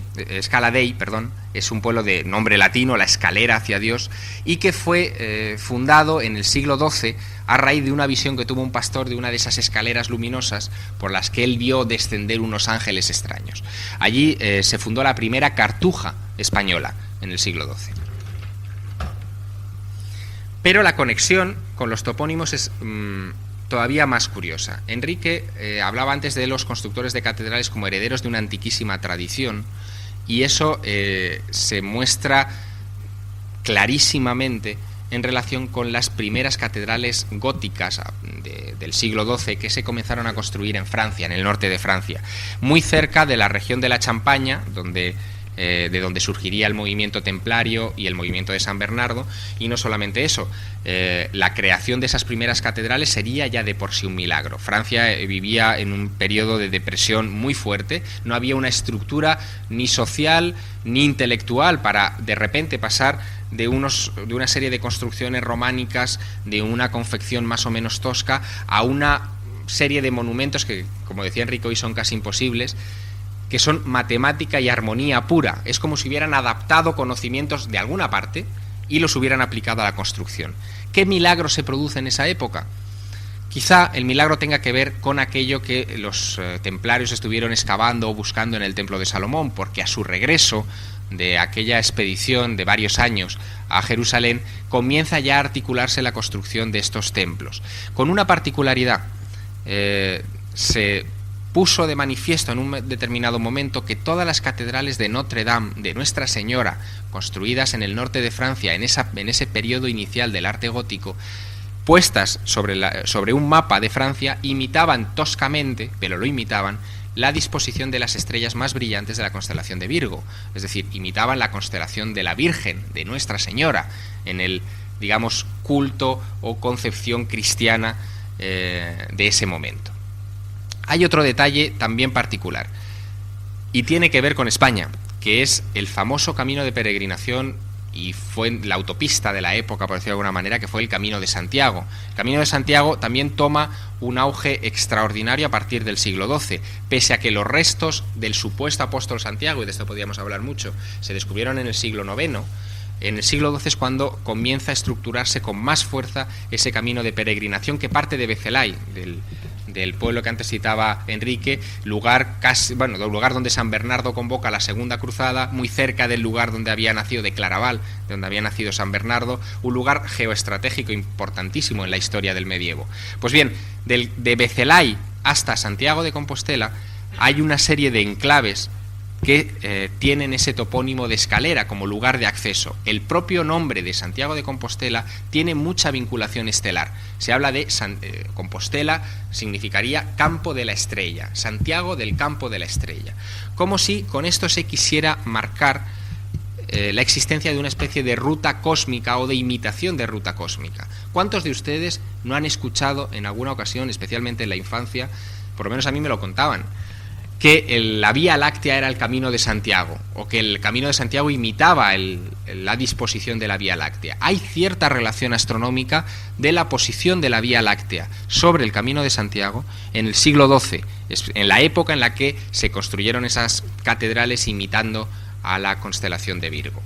es un pueblo de nombre latino, la escalera hacia Dios, y que fue fundado en el siglo XII a raíz de una visión que tuvo un pastor de una de esas escaleras luminosas por las que él vio descender unos ángeles extraños. Allí se fundó la primera cartuja española en el siglo XII. Pero la conexión con los topónimos es todavía más curiosa. Enrique hablaba antes de los constructores de catedrales como herederos de una antiquísima tradición, y eso se muestra clarísimamente en relación con las primeras catedrales góticas del siglo XII que se comenzaron a construir en Francia, en el norte de Francia, muy cerca de la región de la Champaña, de donde surgiría el movimiento templario y el movimiento de San Bernardo. Y no solamente eso, la creación de esas primeras catedrales sería ya de por sí un milagro. Francia vivía en un periodo de depresión muy fuerte, no había una estructura ni social ni intelectual para de repente pasar de una serie de construcciones románicas, de una confección más o menos tosca, a una serie de monumentos que, como decía Enrique, hoy son casi imposibles, que son matemática y armonía pura. Es como si hubieran adaptado conocimientos de alguna parte y los hubieran aplicado a la construcción. ¿Qué milagro se produce en esa época? Quizá el milagro tenga que ver con aquello que los templarios estuvieron excavando o buscando en el Templo de Salomón, porque a su regreso de aquella expedición de varios años a Jerusalén comienza ya a articularse la construcción de estos templos, con una particularidad. Se puso de manifiesto en un determinado momento que todas las catedrales de Notre Dame, de Nuestra Señora, construidas en el norte de Francia en ese periodo inicial del arte gótico, puestas sobre un mapa de Francia, imitaban toscamente, pero lo imitaban, la disposición de las estrellas más brillantes de la constelación de Virgo. Es decir, imitaban la constelación de la Virgen, de Nuestra Señora, en el, digamos, culto o concepción cristiana de ese momento. Hay otro detalle también particular, y tiene que ver con España, que es el famoso camino de peregrinación, y fue la autopista de la época, por decirlo de alguna manera, que fue el Camino de Santiago. El Camino de Santiago también toma un auge extraordinario a partir del siglo XII, pese a que los restos del supuesto apóstol Santiago, y de esto podríamos hablar mucho, se descubrieron en el siglo IX. En el siglo XII es cuando comienza a estructurarse con más fuerza ese camino de peregrinación que parte de Becelay, del pueblo que antes citaba Enrique, lugar donde San Bernardo convoca la Segunda Cruzada, muy cerca del lugar donde había nacido, de Claraval, donde había nacido San Bernardo, un lugar geoestratégico importantísimo en la historia del medievo. Pues bien, de Becelay hasta Santiago de Compostela hay una serie de enclaves que tienen ese topónimo de escalera como lugar de acceso. El propio nombre de Santiago de Compostela tiene mucha vinculación estelar. Se habla de Compostela, significaría campo de la estrella, Santiago del campo de la estrella. Como si con esto se quisiera marcar la existencia de una especie de ruta cósmica o de imitación de ruta cósmica. ¿Cuántos de ustedes no han escuchado en alguna ocasión, especialmente en la infancia, por lo menos a mí me lo contaban, que la Vía Láctea era el Camino de Santiago, o que el Camino de Santiago imitaba la disposición de la Vía Láctea? Hay cierta relación astronómica de la posición de la Vía Láctea sobre el Camino de Santiago en el siglo XII, en la época en la que se construyeron esas catedrales imitando a la constelación de Virgo.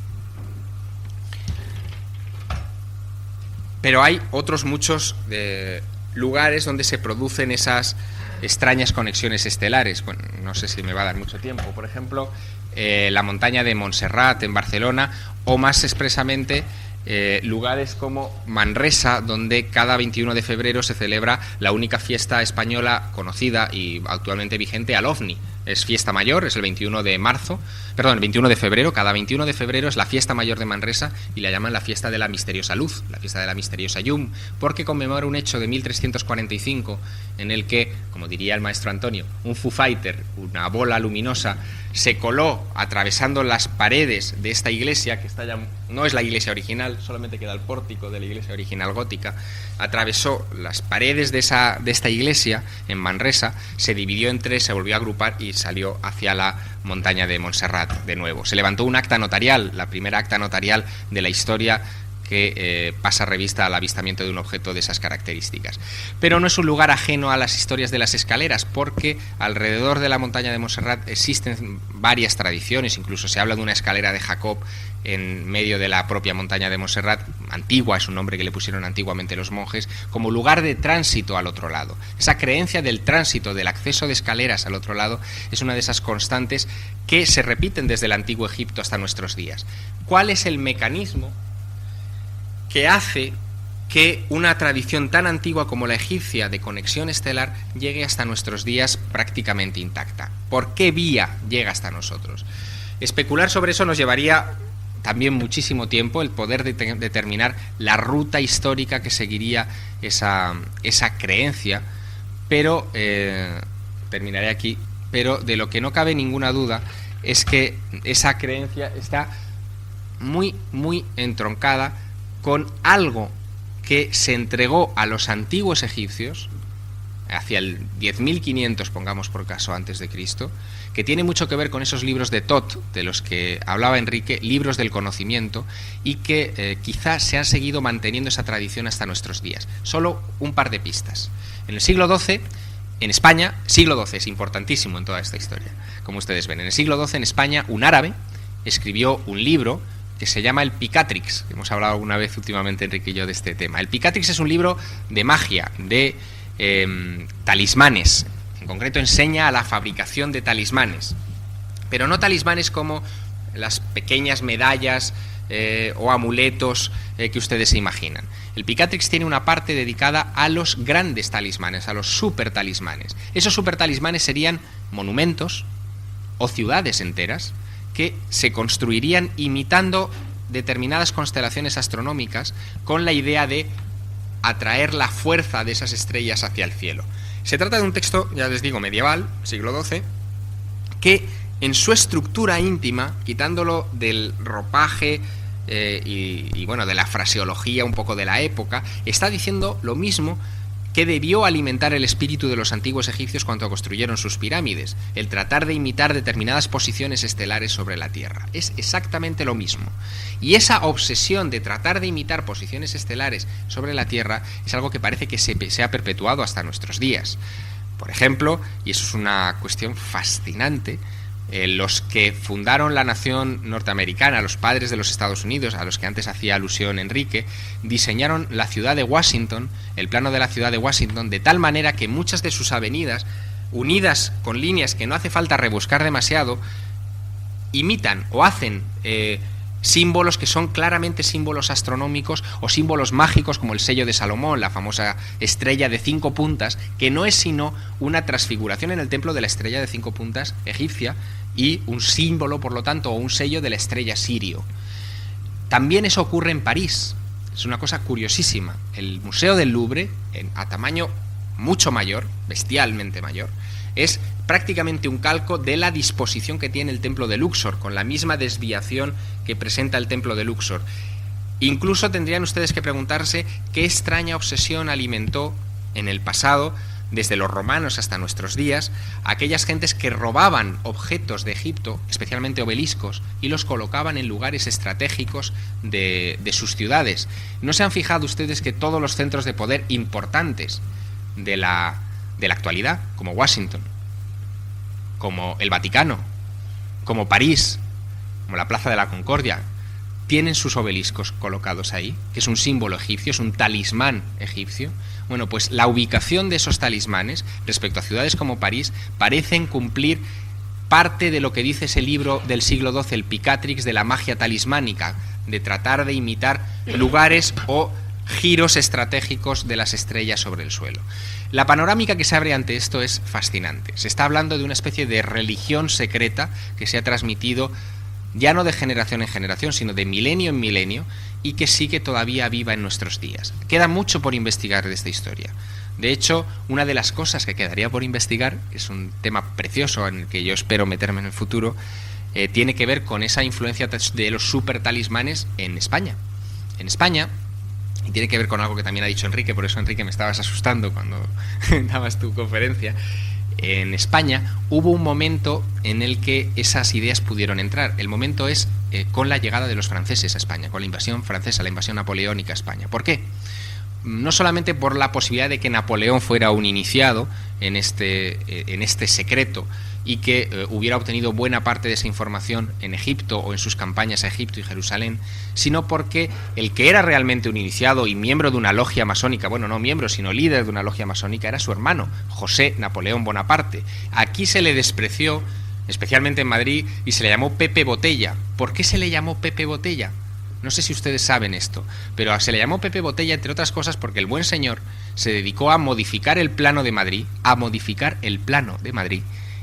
Pero hay otros muchos lugares donde se producen esas extrañas conexiones estelares. Bueno, no sé si me va a dar mucho tiempo. Por ejemplo, la montaña de Montserrat en Barcelona, o más expresamente lugares como Manresa, donde cada 21 de febrero se celebra la única fiesta española conocida y actualmente vigente, al OVNI. Es fiesta mayor, es el 21 de febrero, cada 21 de febrero es la fiesta mayor de Manresa, y la llaman la fiesta de la misteriosa luz, la fiesta de la misteriosa llum, porque conmemora un hecho de 1345 en el que, como diría el maestro Antonio, un Foo Fighter, una bola luminosa, se coló atravesando las paredes de esta iglesia, que está ya, no es la iglesia original, solamente queda el pórtico de la iglesia original gótica, atravesó las paredes de esta iglesia en Manresa, se dividió en tres, se volvió a agrupar y salió hacia la montaña de Montserrat de nuevo. Se levantó un acta notarial, la primera acta notarial de la historia, que pasa revista al avistamiento de un objeto de esas características. Pero no es un lugar ajeno a las historias de las escaleras, porque alrededor de la montaña de Montserrat existen varias tradiciones. Incluso se habla de una escalera de Jacob en medio de la propia montaña de Montserrat, antigua, es un nombre que le pusieron antiguamente los monjes, como lugar de tránsito al otro lado. Esa creencia del tránsito, del acceso de escaleras al otro lado, es una de esas constantes que se repiten desde el antiguo Egipto hasta nuestros días. ¿Cuál es el mecanismo que hace que una tradición tan antigua como la egipcia de conexión estelar llegue hasta nuestros días prácticamente intacta. ¿Por qué vía llega hasta nosotros? Especular sobre eso nos llevaría también muchísimo tiempo, el poder determinar la ruta histórica que seguiría esa creencia, pero terminaré aquí. Pero de lo que no cabe ninguna duda es que esa creencia está muy, muy entroncada con algo que se entregó a los antiguos egipcios hacia el 10.500, pongamos por caso, antes de Cristo, que tiene mucho que ver con esos libros de Thoth, de los que hablaba Enrique, libros del conocimiento, y que quizás se han seguido manteniendo esa tradición hasta nuestros días. Solo un par de pistas. En el siglo XII, en España, siglo XII es importantísimo en toda esta historia, como ustedes ven. En el siglo XII, en España, un árabe escribió un libro que se llama el Picatrix. Hemos hablado alguna vez últimamente, Enrique y yo, de este tema. El Picatrix es un libro de magia, de talismanes. En concreto enseña a la fabricación de talismanes, pero no talismanes como las pequeñas medallas o amuletos que ustedes se imaginan. El Picatrix tiene una parte dedicada a los grandes talismanes, a los super talismanes. Esos super talismanes serían monumentos o ciudades enteras que se construirían imitando determinadas constelaciones astronómicas con la idea de atraer la fuerza de esas estrellas hacia el cielo. Se trata de un texto, ya les digo, medieval, siglo XII, que en su estructura íntima, quitándolo del ropaje y bueno, de la fraseología un poco de la época, está diciendo lo mismo que debió alimentar el espíritu de los antiguos egipcios cuando construyeron sus pirámides, el tratar de imitar determinadas posiciones estelares sobre la Tierra. Es exactamente lo mismo. Y esa obsesión de tratar de imitar posiciones estelares sobre la Tierra es algo que parece que se ha perpetuado hasta nuestros días. Por ejemplo, y eso es una cuestión fascinante, los que fundaron la nación norteamericana, los padres de los Estados Unidos, a los que antes hacía alusión Enrique, diseñaron la ciudad de Washington, el plano de la ciudad de Washington, de tal manera que muchas de sus avenidas, unidas con líneas que no hace falta rebuscar demasiado, imitan o hacen símbolos que son claramente símbolos astronómicos o símbolos mágicos, como el sello de Salomón, la famosa estrella de 5 puntas, que no es sino una transfiguración en el templo de la estrella de 5 puntas egipcia y un símbolo, por lo tanto, o un sello de la estrella sirio. También eso ocurre en París. Es una cosa curiosísima. El Museo del Louvre, a tamaño mucho mayor, bestialmente mayor, es prácticamente un calco de la disposición que tiene el templo de Luxor, con la misma desviación que presenta el templo de Luxor. Incluso tendrían ustedes que preguntarse qué extraña obsesión alimentó en el pasado, desde los romanos hasta nuestros días, a aquellas gentes que robaban objetos de Egipto, especialmente obeliscos, y los colocaban en lugares estratégicos de sus ciudades. ¿No se han fijado ustedes que todos los centros de poder importantes de la actualidad, como Washington, como el Vaticano, como París, como la Plaza de la Concordia, tienen sus obeliscos colocados ahí, que es un símbolo egipcio, es un talismán egipcio? Bueno, pues la ubicación de esos talismanes respecto a ciudades como París parecen cumplir parte de lo que dice ese libro del siglo XII, el Picatrix, de la magia talismánica, de tratar de imitar lugares o giros estratégicos de las estrellas sobre el suelo. La panorámica que se abre ante esto es fascinante. Se está hablando de una especie de religión secreta que se ha transmitido ya no de generación en generación, sino de milenio en milenio, y que sigue todavía viva en nuestros días. Queda mucho por investigar de esta historia. De hecho, una de las cosas que quedaría por investigar, es un tema precioso en el que yo espero meterme en el futuro, tiene que ver con esa influencia de los super talismanes en España. En España, y tiene que ver con algo que también ha dicho Enrique, por eso, Enrique, me estabas asustando cuando dabas tu conferencia. En España hubo un momento en el que esas ideas pudieron entrar. El momento es con la llegada de los franceses a España, con la invasión francesa, la invasión napoleónica a España. ¿Por qué? No solamente por la posibilidad de que Napoleón fuera un iniciado en este secreto y que hubiera obtenido buena parte de esa información en Egipto o en sus campañas a Egipto y Jerusalén, sino porque el que era realmente un iniciado y miembro de una logia masónica, bueno, no miembro, sino líder de una logia masónica, era su hermano, José Napoleón Bonaparte. Aquí se le despreció, especialmente en Madrid, y se le llamó Pepe Botella. ¿Por qué se le llamó Pepe Botella? No sé si ustedes saben esto, pero se le llamó Pepe Botella, entre otras cosas, porque el buen señor se dedicó a modificar el plano de Madrid,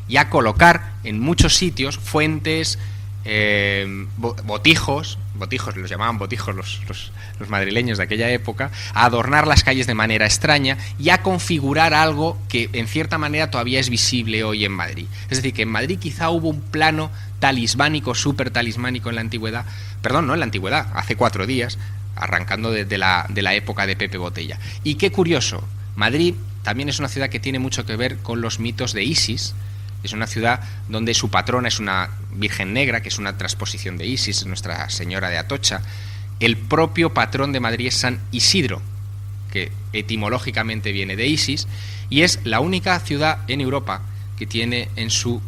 y a colocar en muchos sitios fuentes, botijos los llamaban botijos los madrileños de aquella época, a adornar las calles de manera extraña y a configurar algo que en cierta manera todavía es visible hoy en Madrid. Es decir, que en Madrid quizá hubo un plano talismánico, súper talismánico en la antigüedad, perdón, no en la antigüedad, hace 4 días, arrancando desde la época de Pepe Botella. Y qué curioso, Madrid también es una ciudad que tiene mucho que ver con los mitos de Isis. Es una ciudad donde su patrona es una Virgen Negra, que es una transposición de Isis, Nuestra Señora de Atocha. El propio patrón de Madrid es San Isidro, que etimológicamente viene de Isis, y es la única ciudad en Europa que tiene en sus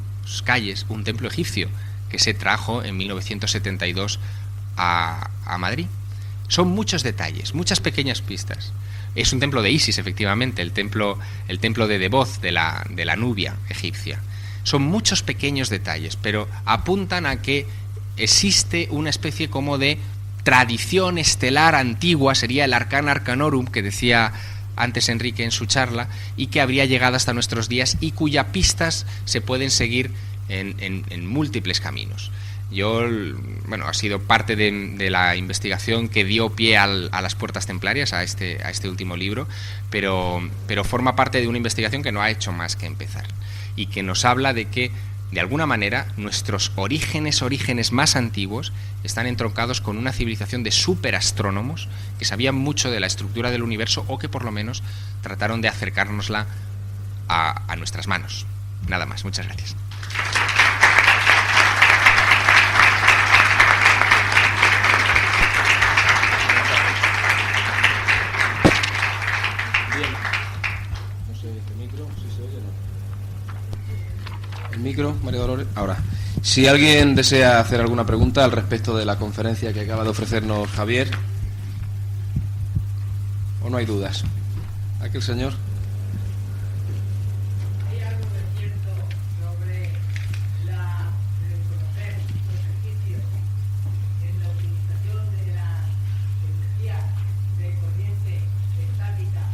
calles un templo egipcio, que se trajo en 1972 a Madrid. Son muchos detalles, muchas pequeñas pistas. Es un templo de Isis, efectivamente, el templo de Deboz, de la Nubia egipcia. Son muchos pequeños detalles, pero apuntan a que existe una especie como de tradición estelar antigua, sería el Arcana Arcanorum, que decía antes Enrique en su charla, y que habría llegado hasta nuestros días y cuya pistas se pueden seguir en múltiples caminos. Ha sido parte de la investigación que dio pie a las Puertas Templarias, a este último libro, pero forma parte de una investigación que no ha hecho más que empezar y que nos habla de que, de alguna manera, nuestros orígenes más antiguos están entroncados con una civilización de superastrónomos que sabían mucho de la estructura del universo o que por lo menos trataron de acercárnosla a nuestras manos. Nada más, muchas gracias. Micro, María Dolores. Ahora, si alguien desea hacer alguna pregunta al respecto de la conferencia que acaba de ofrecernos Javier, o no hay dudas. Aquel señor. ¿Hay algo de cierto sobre reconocer los egipcios en la utilización de la energía de corriente estática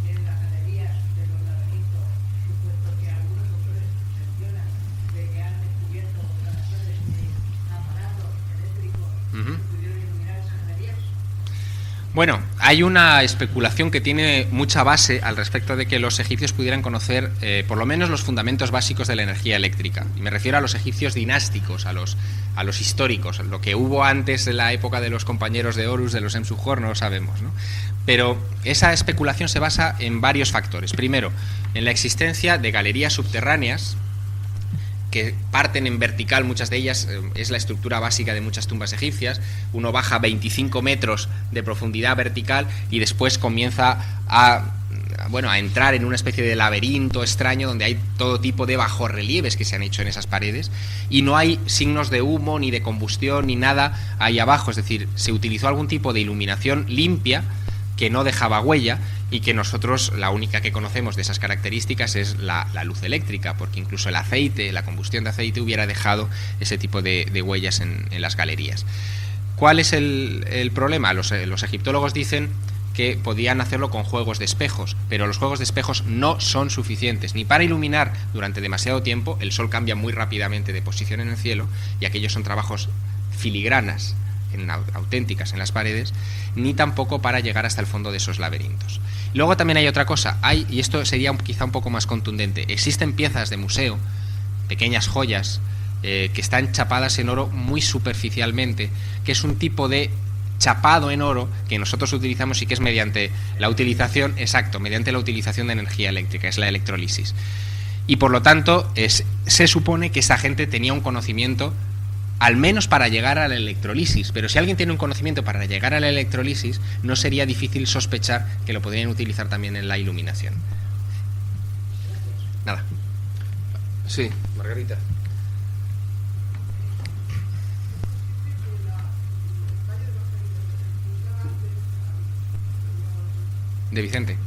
en las galerías de los laberintos, supuesto que algunos autores mencionan de que han descubierto instalaciones de aparatos eléctricos que pudieron iluminar esas galerías? Bueno, hay una especulación que tiene mucha base al respecto de que los egipcios pudieran conocer por lo menos los fundamentos básicos de la energía eléctrica. Y me refiero a los egipcios dinásticos, a los históricos. Lo que hubo antes de la época de los compañeros de Horus, de los Emsuhor, no lo sabemos, ¿no? Pero esa especulación se basa en varios factores. Primero, en la existencia de galerías subterráneas que parten en vertical, muchas de ellas, es la estructura básica de muchas tumbas egipcias. Uno baja 25 metros de profundidad vertical y después comienza a entrar en una especie de laberinto extraño donde hay todo tipo de bajorrelieves que se han hecho en esas paredes y no hay signos de humo, ni de combustión, ni nada ahí abajo. Es decir, se utilizó algún tipo de iluminación limpia que no dejaba huella y que nosotros, la única que conocemos de esas características es la luz eléctrica, porque incluso el aceite, la combustión de aceite hubiera dejado ese tipo de huellas en las galerías. ¿Cuál es el problema? Los egiptólogos dicen que podían hacerlo con juegos de espejos, pero los juegos de espejos no son suficientes ni para iluminar durante demasiado tiempo. El sol cambia muy rápidamente de posición en el cielo y aquellos son trabajos filigranas, auténticas en las paredes, ni tampoco para llegar hasta el fondo de esos laberintos. Luego también hay otra cosa, y esto sería quizá un poco más contundente, existen piezas de museo, pequeñas joyas, que están chapadas en oro muy superficialmente, que es un tipo de chapado en oro que nosotros utilizamos y que es mediante la utilización de energía eléctrica, es la electrólisis. Y por lo tanto, se supone que esa gente tenía un conocimiento al menos para llegar a la electrolisis, pero si alguien tiene un conocimiento para llegar a la electrolisis, no sería difícil sospechar que lo podrían utilizar también en la iluminación. Nada. Sí, Margarita. De Vicente.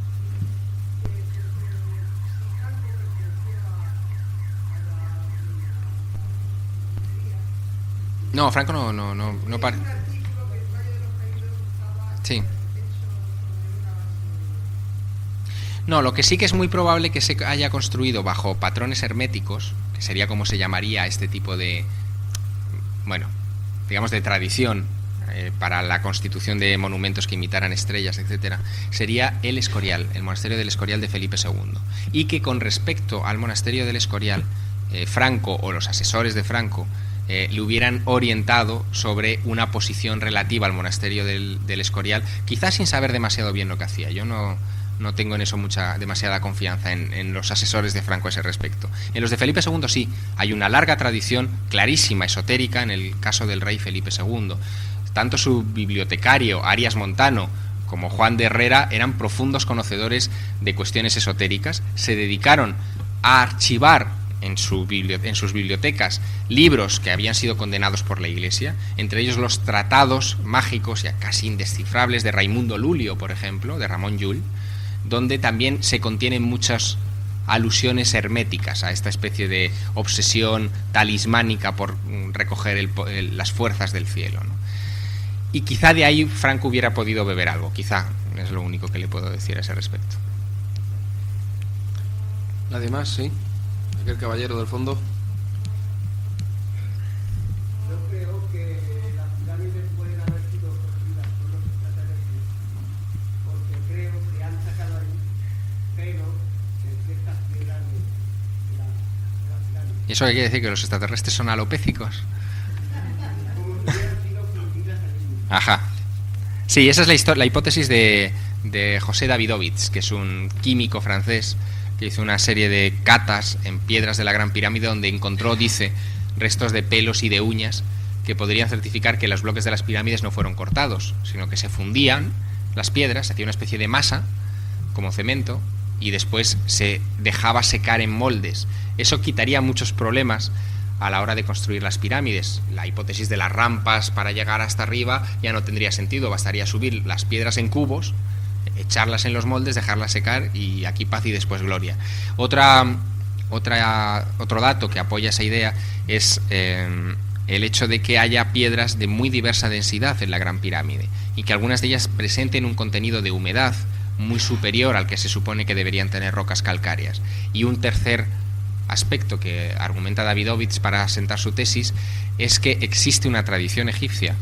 No, Franco no para. Sí. No, lo que sí que es muy probable que se haya construido bajo patrones herméticos, que sería como se llamaría este tipo de, bueno, digamos de tradición para la constitución de monumentos que imitaran estrellas, etcétera, sería el Escorial, el monasterio del Escorial de Felipe II. Y que con respecto al monasterio del Escorial, Franco o los asesores de Franco le hubieran orientado sobre una posición relativa al monasterio del Escorial, quizás sin saber demasiado bien lo que hacía. Yo no tengo en eso demasiada confianza en los asesores de Franco a ese respecto. En los de Felipe II sí, hay una larga tradición clarísima, esotérica, en el caso del rey Felipe II. Tanto su bibliotecario, Arias Montano, como Juan de Herrera eran profundos conocedores de cuestiones esotéricas, se dedicaron a archivar en sus bibliotecas libros que habían sido condenados por la Iglesia, entre ellos los tratados mágicos ya casi indescifrables de Raimundo Lulio, por ejemplo, de Ramón Llull, donde también se contienen muchas alusiones herméticas a esta especie de obsesión talismánica por recoger las fuerzas del cielo, ¿no? Y quizá de ahí Franco hubiera podido beber algo, quizá, es lo único que le puedo decir a ese respecto. ¿Nadie más? Sí. Aquel caballero del fondo. Yo creo que las pirámides pueden haber sido construidas por los extraterrestres, porque creo que han sacado ahí pero en ciertas piedras de las pirámides. ¿Y eso qué quiere decir? ¿Que los extraterrestres son alopécicos? Como si hubieran sido fundidas allí. Ajá. Sí, esa es la hipótesis de José Davidovich, que es un químico francés que hizo una serie de catas en piedras de la Gran Pirámide donde encontró, dice, restos de pelos y de uñas que podrían certificar que los bloques de las pirámides no fueron cortados, sino que se fundían las piedras, se hacía una especie de masa, como cemento, y después se dejaba secar en moldes. Eso quitaría muchos problemas a la hora de construir las pirámides. La hipótesis de las rampas para llegar hasta arriba ya no tendría sentido, bastaría subir las piedras en cubos, echarlas en los moldes, dejarlas secar y aquí paz y después gloria. Otro dato que apoya esa idea es el hecho de que haya piedras de muy diversa densidad en la Gran Pirámide y que algunas de ellas presenten un contenido de humedad muy superior al que se supone que deberían tener rocas calcáreas. Y un tercer aspecto que argumenta Davidovich para asentar su tesis es que existe una tradición egipcia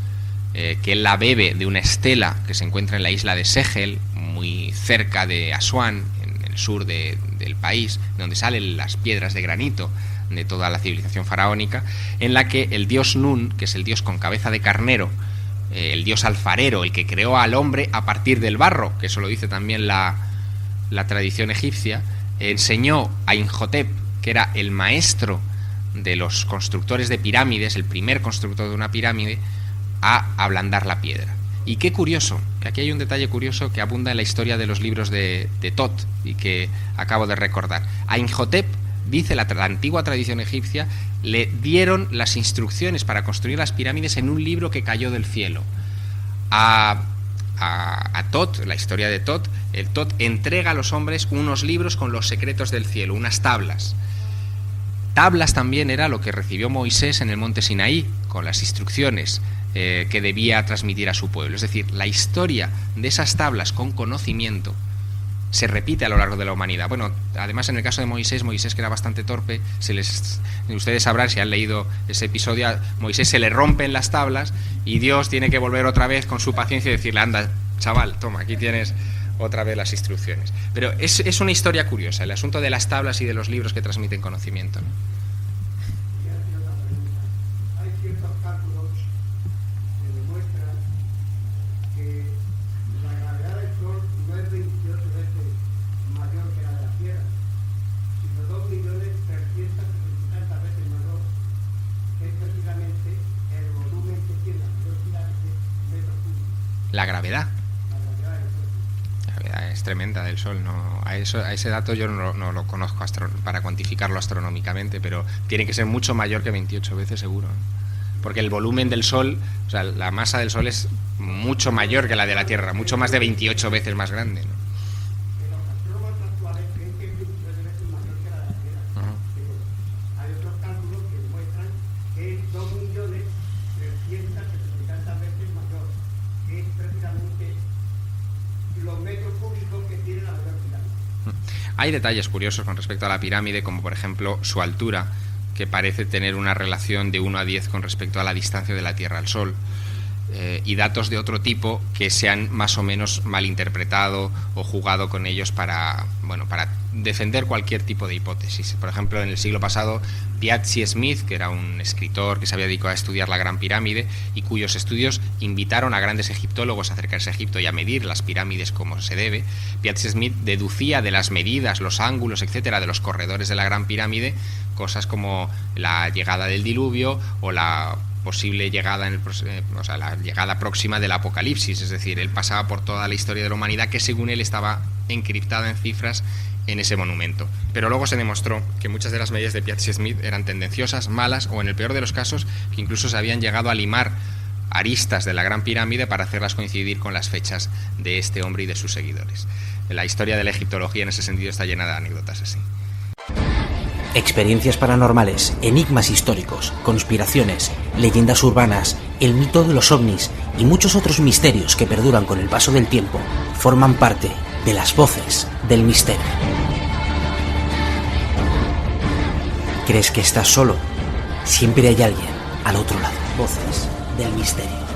que él la bebe de una estela que se encuentra en la isla de Segel, muy cerca de Asuán, en el sur del país, donde salen las piedras de granito de toda la civilización faraónica, en la que el dios Nun, que es el dios con cabeza de carnero, el dios alfarero, el que creó al hombre a partir del barro, que eso lo dice también la tradición egipcia, enseñó a Imhotep, que era el maestro de los constructores de pirámides, el primer constructor de una pirámide, a ablandar la piedra. Y qué curioso, que aquí hay un detalle curioso que abunda en la historia de los libros de Tot y que acabo de recordar. A Imhotep, dice la antigua tradición egipcia, le dieron las instrucciones para construir las pirámides en un libro que cayó del cielo. A Tot, la historia de Tot, el Tot entrega a los hombres unos libros con los secretos del cielo, unas tablas. Tablas también era lo que recibió Moisés en el monte Sinaí, con las instrucciones que debía transmitir a su pueblo. Es decir, la historia de esas tablas con conocimiento se repite a lo largo de la humanidad. Bueno, además en el caso de Moisés, que era bastante torpe, ustedes sabrán si han leído ese episodio, a Moisés se le rompen las tablas y Dios tiene que volver otra vez con su paciencia y decirle, anda, chaval, toma, aquí tienes otra vez las instrucciones. Pero es una historia curiosa, el asunto de las tablas y de los libros que transmiten conocimiento, ¿no? Hay ciertos cálculos que demuestran que la gravedad del Sol no es 28 veces mayor que la de la Tierra, sino 2.360.000 veces mayor. Es precisamente el volumen que tiene la velocidad de metros cúbicos. La gravedad. La gravedad Es tremenda del Sol, no, a ese dato yo no lo conozco para cuantificarlo astronómicamente, pero tiene que ser mucho mayor que 28 veces seguro, ¿eh? Porque el volumen del Sol, o sea, la masa del Sol es mucho mayor que la de la Tierra, mucho más de 28 veces más grande, ¿no? Los astrónomos actuales creen que es 23 veces mayor que la de la Tierra. Hay otros cálculos que demuestran que es 2.370.000 veces mayor, que es precisamente Hay detalles curiosos con respecto a la pirámide, como por ejemplo su altura, que parece tener una relación de 1 a 10 con respecto a la distancia de la Tierra al Sol, y datos de otro tipo que se han más o menos malinterpretado o jugado con ellos para defender cualquier tipo de hipótesis. Por ejemplo, en el siglo pasado, Piazzi Smith, que era un escritor que se había dedicado a estudiar la Gran Pirámide y cuyos estudios invitaron a grandes egiptólogos a acercarse a Egipto y a medir las pirámides como se debe, Piazzi Smith deducía de las medidas, los ángulos, etcétera, de los corredores de la Gran Pirámide cosas como la llegada del diluvio o la posible llegada la llegada próxima del apocalipsis. Es decir, él pasaba por toda la historia de la humanidad que según él estaba encriptada en cifras en ese monumento. Pero luego se demostró que muchas de las medidas de Piazzi Smith eran tendenciosas, malas, o en el peor de los casos que incluso se habían llegado a limar aristas de la Gran Pirámide para hacerlas coincidir con las fechas de este hombre y de sus seguidores. La historia de la egiptología en ese sentido está llena de anécdotas así. Experiencias paranormales, enigmas históricos, conspiraciones, leyendas urbanas, el mito de los ovnis y muchos otros misterios que perduran con el paso del tiempo forman parte de las voces del misterio. ¿Crees que estás solo? Siempre hay alguien al otro lado. Voces del misterio.